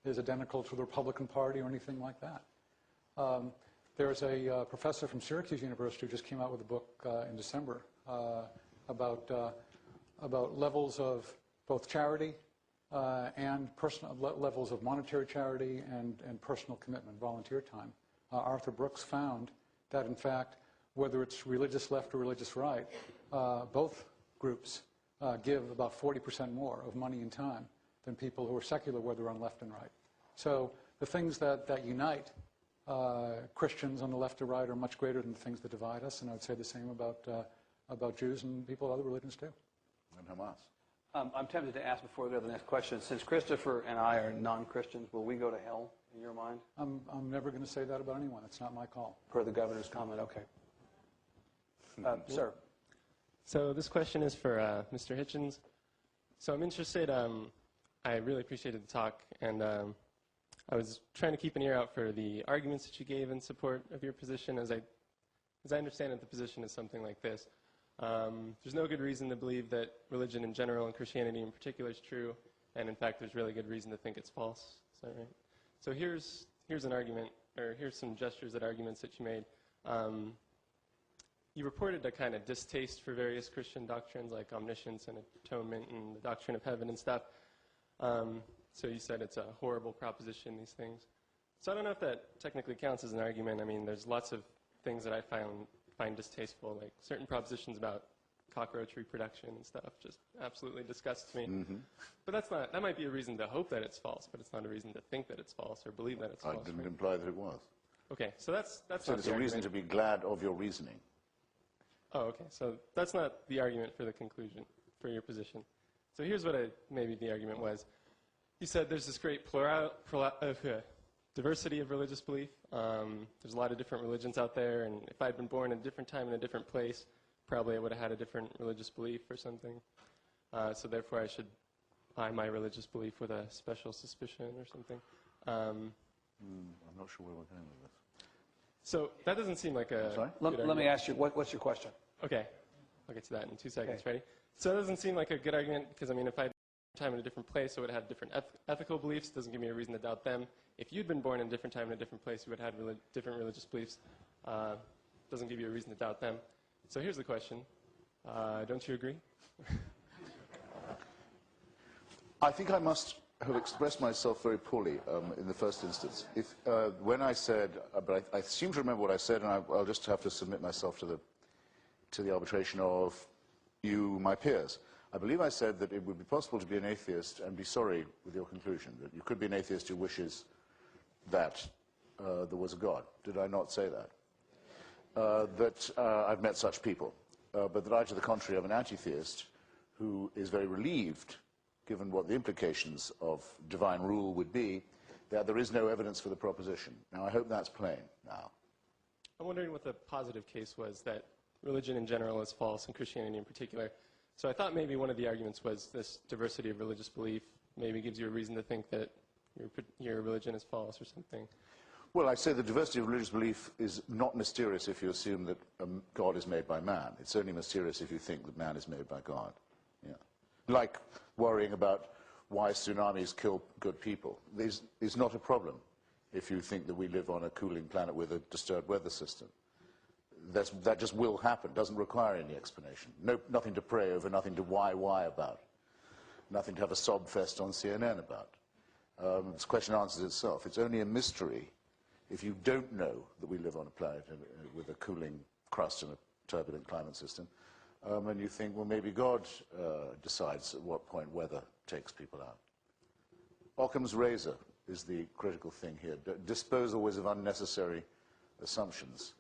is identical to the Republican Party or anything like that. There's a professor from Syracuse University who just came out with a book in December about levels of both charity and personal levels of monetary charity and personal commitment, volunteer time. Arthur Brooks found that, in fact, whether it's religious left or religious right, both groups give about 40% more of money and time than people who are secular, whether on left and right. So the things that unite Christians on the left or right are much greater than the things that divide us, and I would say the same about Jews and people of other religions too. And Hamas. I'm tempted to ask before we go to the next question. Since Christopher and I are non-Christians, will we go to hell in your mind? I'm never going to say that about anyone. It's not my call. Per the governor's comment, okay. Sir. So this question is for Mr. Hitchens. So I'm interested, I really appreciated the talk, and I was trying to keep an ear out for the arguments that you gave in support of your position. As I understand it, the position is something like this. There's no good reason to believe that religion in general and Christianity in particular is true, and in fact there's really good reason to think it's false. Is that right? So here's an argument, or here's some gestures at arguments that you made. You reported a kind of distaste for various Christian doctrines like omniscience and atonement and the doctrine of heaven and stuff. So you said it's a horrible proposition, these things. So I don't know if that technically counts as an argument. I mean, there's lots of things that I find distasteful, like certain propositions about cockroach reproduction and stuff just absolutely disgusts me. Mm-hmm. But that might be a reason to hope that it's false, but it's not a reason to think that it's false or believe that it's false. I didn't imply that it was. Okay, so that's so there's a reason to be glad of your reasoning. Oh, okay. So that's not the argument for the conclusion, for your position. So here's what maybe the argument was. You said there's this great diversity of religious belief. There's a lot of different religions out there, and if I'd been born at a different time in a different place, probably I would have had a different religious belief or something. So therefore I should eye my religious belief with a special suspicion or something. I'm not sure where we're going with this. So that doesn't seem like a... Sorry? Let me ask you, what's your question? Okay. I'll get to that in 2 seconds. Okay. Ready? So it doesn't seem like a good argument because, I mean, if I time in a different place, I would have had different ethical beliefs. Doesn't give me a reason to doubt them. If you'd been born in a different time in a different place, you would have had different religious beliefs. Doesn't give you a reason to doubt them. So here's the question. Don't you agree? I think I must have expressed myself very poorly in the first instance. When I said, but I seem to remember what I said, and I'll just have to submit myself to the arbitration of you, my peers. I believe I said that it would be possible to be an atheist and be sorry with your conclusion, that you could be an atheist who wishes that there was a God. Did I not say that? I've met such people, but that I, to the contrary, am an anti-theist who is very relieved, given what the implications of divine rule would be, that there is no evidence for the proposition. Now, I hope that's plain now. I'm wondering what the positive case was, that religion in general is false, and Christianity in particular. So I thought maybe one of the arguments was this diversity of religious belief maybe gives you a reason to think that your religion is false or something. Well, I say the diversity of religious belief is not mysterious if you assume that God is made by man. It's only mysterious if you think that man is made by God. Yeah. Like worrying about why tsunamis kill good people. This is not a problem if you think that we live on a cooling planet with a disturbed weather system. That just will happen, doesn't require any explanation. Nothing to pray over, nothing to why about. Nothing to have a sob fest on CNN about. This question answers itself. It's only a mystery if you don't know that we live on a planet with a cooling crust and a turbulent climate system, and you think, well, maybe God decides at what point weather takes people out. Occam's razor is the critical thing here. Dispose always of unnecessary assumptions.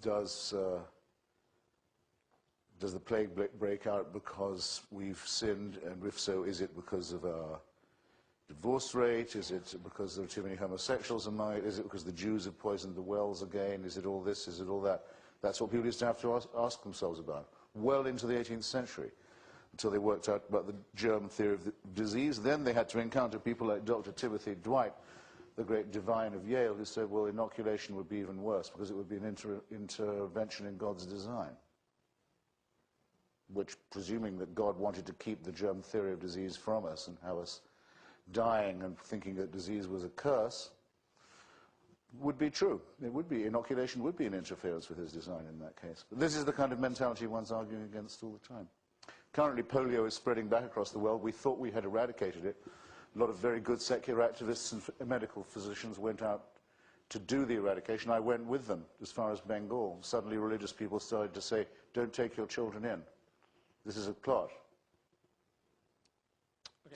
Does the plague break out because we've sinned, and if so, is it because of our divorce rate? Is it because there are too many homosexuals among it? Is it because the Jews have poisoned the wells again? Is it all this? Is it all that? That's what people used to have to ask themselves about well into the 18th century, until they worked out about the germ theory of the disease. Then they had to encounter people like Dr. Timothy Dwight, the great divine of Yale, who said, well, inoculation would be even worse because it would be an intervention in God's design, which, presuming that God wanted to keep the germ theory of disease from us and have us dying and thinking that disease was a curse, would be true. It would be. Inoculation would be an interference with his design in that case. But this is the kind of mentality one's arguing against all the time. Currently, polio is spreading back across the world. We thought we had eradicated it. A lot of very good secular activists and medical physicians went out to do the eradication. I went with them as far as Bengal. Suddenly, religious people started to say, don't take your children in. This is a plot.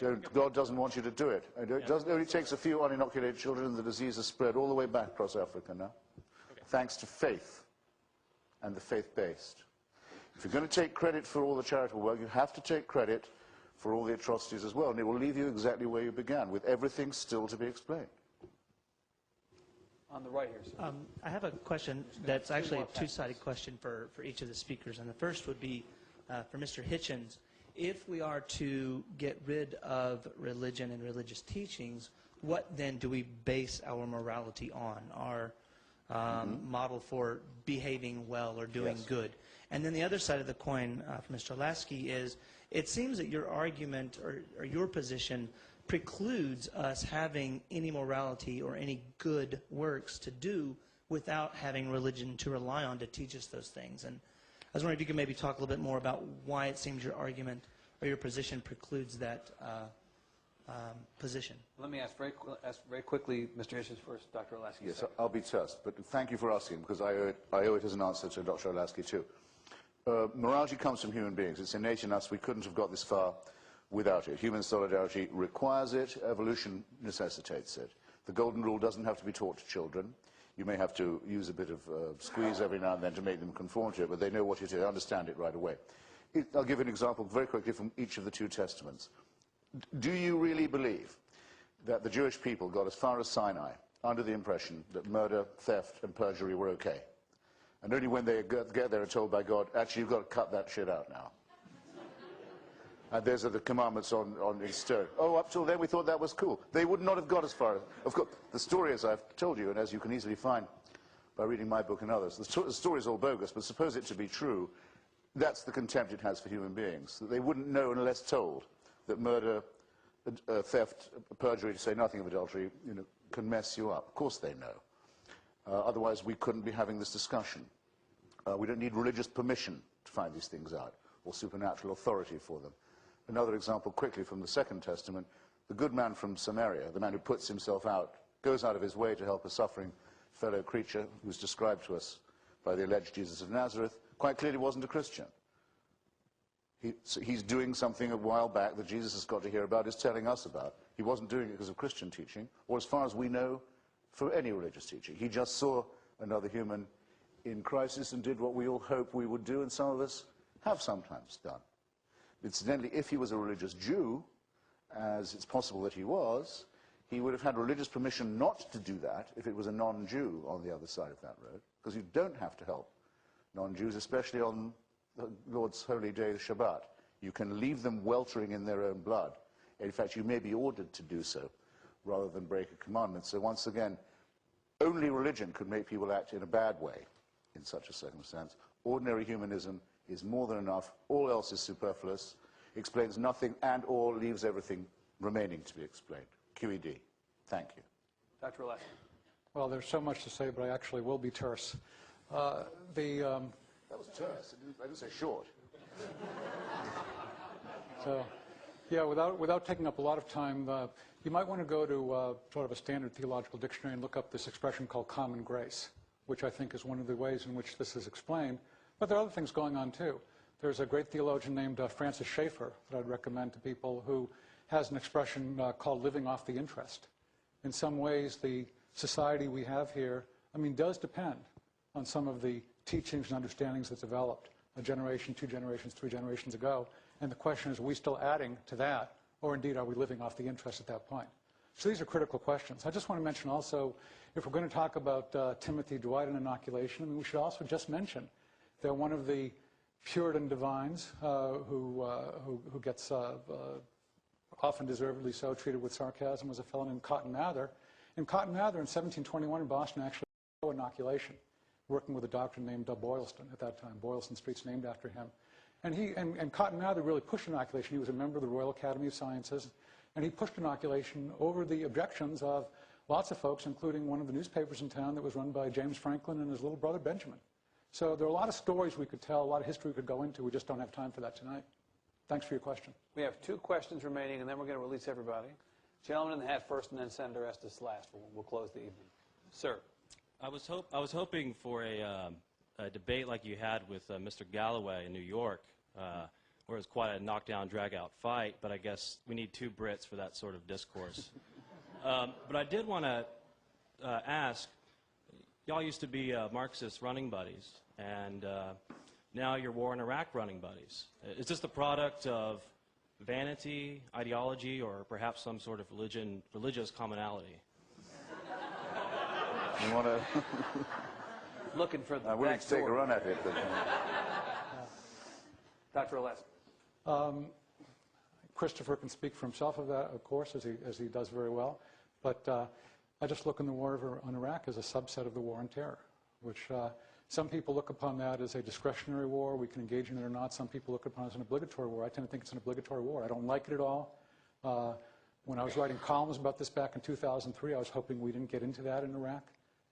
Okay, God doesn't want you to do it. It only takes a few uninoculated children and the disease is spread all the way back across Africa now, thanks to faith and the faith-based. If you're going to take credit for all the charitable work, you have to take credit for all the atrocities as well, and it will leave you exactly where you began, with everything still to be explained. On the right here, sir. I have a question that's actually a two-sided question for each of the speakers, and the first would be for Mr. Hitchens. If we are to get rid of religion and religious teachings, what then do we base our morality on, our model for behaving well or doing good? And then the other side of the coin for Mr. Olasky is, it seems that your argument or your position precludes us having any morality or any good works to do without having religion to rely on to teach us those things. And I was wondering if you could maybe talk a little bit more about why it seems your argument or your position precludes that position. Let me ask very quickly, Mr. Hitchens first, Dr. Olasky. Yes, I'll be terse, but thank you for asking, because I owe it as an answer to Dr. Olasky too. Morality comes from human beings. It's innate in us. We couldn't have got this far without it. Human solidarity requires it. Evolution necessitates it. The golden rule doesn't have to be taught to children. You may have to use a bit of squeeze every now and then to make them conform to it, but they know what it is, understand it right away. I'll give an example very quickly from each of the two testaments. Do you really believe that the Jewish people got as far as Sinai under the impression that murder, theft, and perjury were okay? And only when they get there are told by God, actually, you've got to cut that shit out now. And those are the commandments on in stone. Oh, up till then we thought that was cool. They would not have got as far as... Of course, the story, as I've told you, and as you can easily find by reading my book and others, the story is all bogus, but suppose it to be true, that's the contempt it has for human beings, that they wouldn't know unless told that murder, theft, perjury, to say nothing of adultery, can mess you up. Of course they know. Otherwise, we couldn't be having this discussion. We don't need religious permission to find these things out, or supernatural authority for them. Another example quickly from the Second Testament, the good man from Samaria, the man who puts himself out, goes out of his way to help a suffering fellow creature who's described to us by the alleged Jesus of Nazareth, quite clearly wasn't a Christian. He's doing something a while back that Jesus has got to hear about, is telling us about. He wasn't doing it because of Christian teaching, or as far as we know, for any religious teaching. He just saw another human in crisis and did what we all hope we would do, and some of us have sometimes done. Incidentally, if he was a religious Jew, as it's possible that he was, he would have had religious permission not to do that if it was a non-Jew on the other side of that road, because you don't have to help non-Jews, especially on the Lord's holy day, the Shabbat. You can leave them weltering in their own blood. In fact, you may be ordered to do so rather than break a commandment. So once again, only religion could make people act in a bad way in such a circumstance. Ordinary humanism is more than enough. All else is superfluous, explains nothing, and or leaves everything remaining to be explained. QED. Thank you. Dr. Olasky. Well, there's so much to say, but I actually will be terse. That was terse. I didn't say short. So, yeah, without taking up a lot of time, you might want to go to sort of a standard theological dictionary and look up this expression called common grace, which I think is one of the ways in which this is explained. But there are other things going on, too. There's a great theologian named Francis Schaeffer that I'd recommend to people, who has an expression called living off the interest. In some ways, the society we have here, does depend on some of the teachings and understandings that developed a generation, 2 generations, 3 generations ago. And the question is, are we still adding to that, or indeed are we living off the interest at that point? So these are critical questions. I just want to mention also, if we're going to talk about Timothy Dwight and inoculation, we should also just mention that one of the Puritan divines who gets often deservedly so treated with sarcasm was a fellow named Cotton Mather. And Cotton Mather in 1721 in Boston actually did inoculation, working with a doctor named Boylston at that time. Boylston Street's named after him. And Cotton Mather really pushed inoculation. He was a member of the Royal Academy of Sciences, and he pushed inoculation over the objections of lots of folks, including one of the newspapers in town that was run by James Franklin and his little brother Benjamin. So there are a lot of stories we could tell, a lot of history we could go into. We just don't have time for that tonight. Thanks for your question. We have 2 questions remaining, and then we're going to release everybody. Gentleman in the hat first, and then Senator Estes last. We'll close the evening. Sir. I was hoping for a debate like you had with Mr. Galloway in New York, where it was quite a knockdown, drag-out fight, but I guess we need 2 Brits for that sort of discourse. But I did want to ask, y'all used to be Marxist running buddies, and now you're war in Iraq running buddies. Is this the product of vanity, ideology, or perhaps some sort of religious commonality? You want to... Looking for the I'm willing to take a run at it. But, Dr. Olasky. Christopher can speak for himself of that, of course, as he does very well. But I just look in the war on Iraq as a subset of the war on terror, which some people look upon that as a discretionary war. We can engage in it or not. Some people look upon it as an obligatory war. I tend to think it's an obligatory war. I don't like it at all. When I was writing columns about this back in 2003, I was hoping we didn't get into that in Iraq.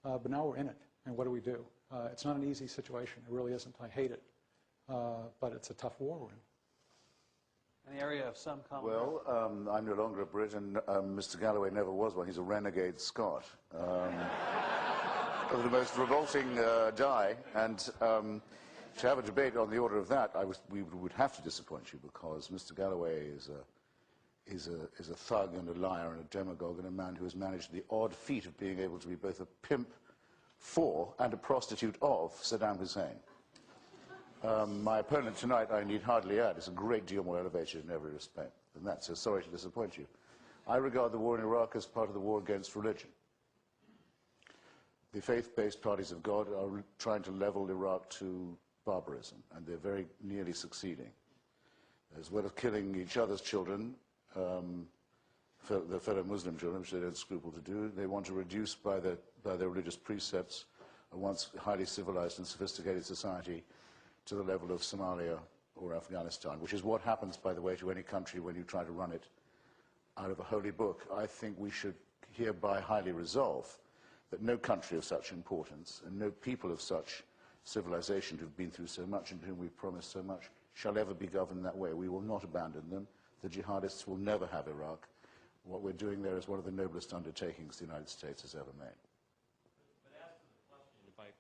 But now we're in it. And what do? It's not an easy situation. It really isn't. I hate it. But it's a tough war we're in. An area of some common. well, I'm no longer a Brit, and Mr. Galloway never was one. He's a renegade Scot. Of the most revolting dye. And to have a debate on the order of that, we would have to disappoint you, because Mr. Galloway is a thug and a liar and a demagogue and a man who has managed the odd feat of being able to be both a pimp for and a prostitute of Saddam Hussein. My opponent tonight, I need hardly add, is a great deal more elevated in every respect than that, so sorry to disappoint you. I regard the war in Iraq as part of the war against religion. The faith-based parties of God are trying to level Iraq to barbarism, and they're very nearly succeeding. As well as killing each other's children, their fellow Muslim children, which they don't scruple to do, they want to reduce by their religious precepts a once highly civilized and sophisticated society to the level of Somalia or Afghanistan, which is what happens, by the way, to any country when you try to run it out of a holy book, I think we should hereby highly resolve that no country of such importance and no people of such civilization who've been through so much and to whom we've promised so much shall ever be governed that way. We will not abandon them. The jihadists will never have Iraq. What we're doing there is one of the noblest undertakings the United States has ever made. But as to the question,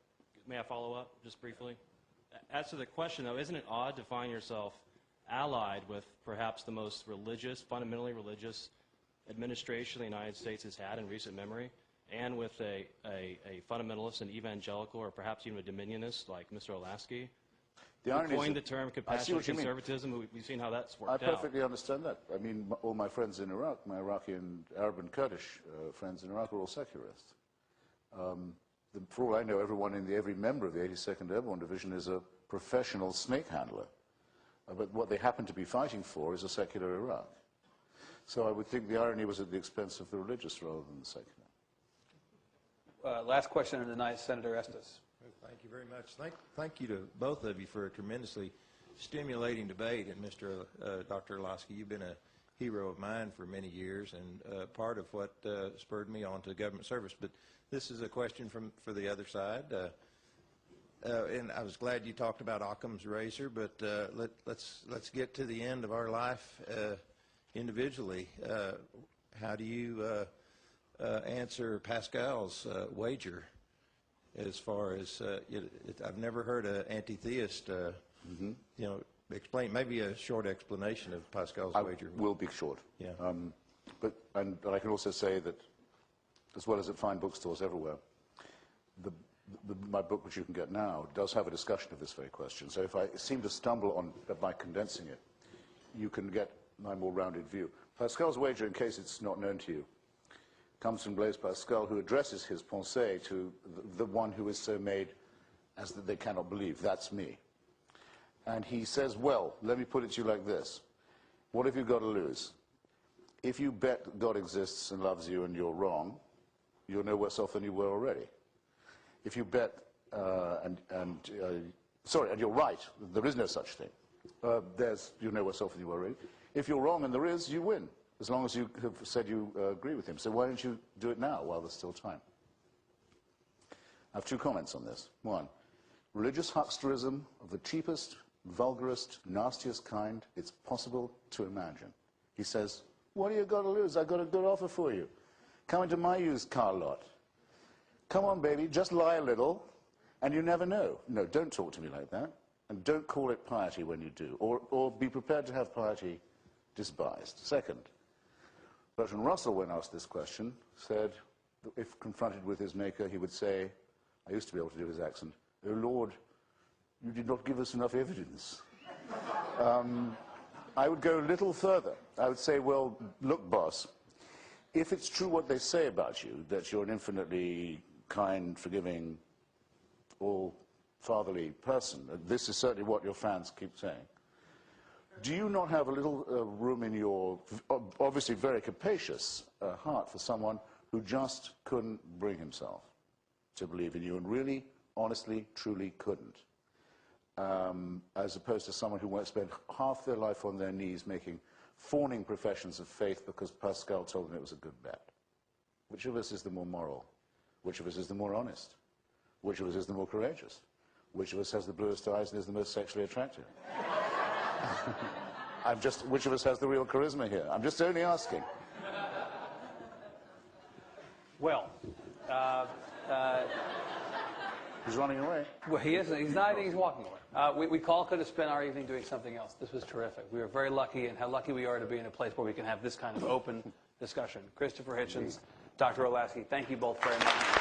may I follow up just briefly? As to the question, though, isn't it odd to find yourself allied with perhaps the most religious, fundamentally religious administration the United States has had in recent memory, and with a fundamentalist and evangelical, or perhaps even a dominionist like Mr. Olasky? The who coined the term compassionate conservatism. We've seen how that's worked out. I perfectly understand that. I mean, all my friends in Iraq, my Iraqi and Arab and Kurdish friends in Iraq are all secularists. For all I know, every member of the 82nd Airborne Division is a professional snake handler. But what they happen to be fighting for is a secular Iraq. So I would think the irony was at the expense of the religious rather than the secular. Last question of the night, Senator Estes. Thank you very much. Thank you to both of you for a tremendously stimulating debate. And Dr. Olasky, you've been a hero of mine for many years and part of what spurred me on to government service. But this is a question for the other side. And I was glad you talked about Occam's razor, but let's get to the end of our life individually. How do you answer Pascal's wager? As far as I've never heard an anti-theist, explain maybe a short explanation of Pascal's wager. Will be short. Yeah. But I can also say that, as well as at fine bookstores everywhere, my book, which you can get now, does have a discussion of this very question. So if I seem to stumble on by condensing it, you can get my more rounded view. Pascal's wager, in case it's not known to you, comes from Blaise Pascal, who addresses his pensée to the one who is so made as that they cannot believe. That's me. And he says, well, let me put it to you like this. What have you got to lose? If you bet God exists and loves you and you're wrong, you're no worse off than you were already. If you bet, and you're right, there is no such thing. You're no worse off than you were already. If you're wrong and there is, you win, as long as you have said you agree with him. So why don't you do it now while there's still time? I have two comments on this. One, religious hucksterism of the cheapest, vulgarest, nastiest kind it's possible to imagine. He says, what do you got to lose? I've got a good offer for you. Come into my used car lot. Come on, baby, just lie a little, and you never know. No, don't talk to me like that, and don't call it piety when you do, or be prepared to have piety despised. Second, Bertrand Russell, when asked this question, said that if confronted with his maker, he would say, I used to be able to do his accent, oh, Lord, you did not give us enough evidence. I would go a little further. I would say, well, look, boss, if it's true what they say about you, that you're an infinitely kind, forgiving, all-fatherly person, this is certainly what your fans keep saying, do you not have a little room in your, obviously very capacious heart for someone who just couldn't bring himself to believe in you and really, honestly, truly couldn't? As opposed to someone who won't spend half their life on their knees making fawning professions of faith because Pascal told them it was a good bet. Which of us is the more moral? Which of us is the more honest? Which of us is the more courageous? Which of us has the bluest eyes and is the most sexually attractive? Which of us has the real charisma here? I'm just only asking. Well, he's running away. Well, he isn't. He's not. He's walking away. We could have spent our evening doing something else. This was terrific. We were very lucky, and how lucky we are to be in a place where we can have this kind of open discussion. Christopher Hitchens, Dr. Olasky, thank you both very much.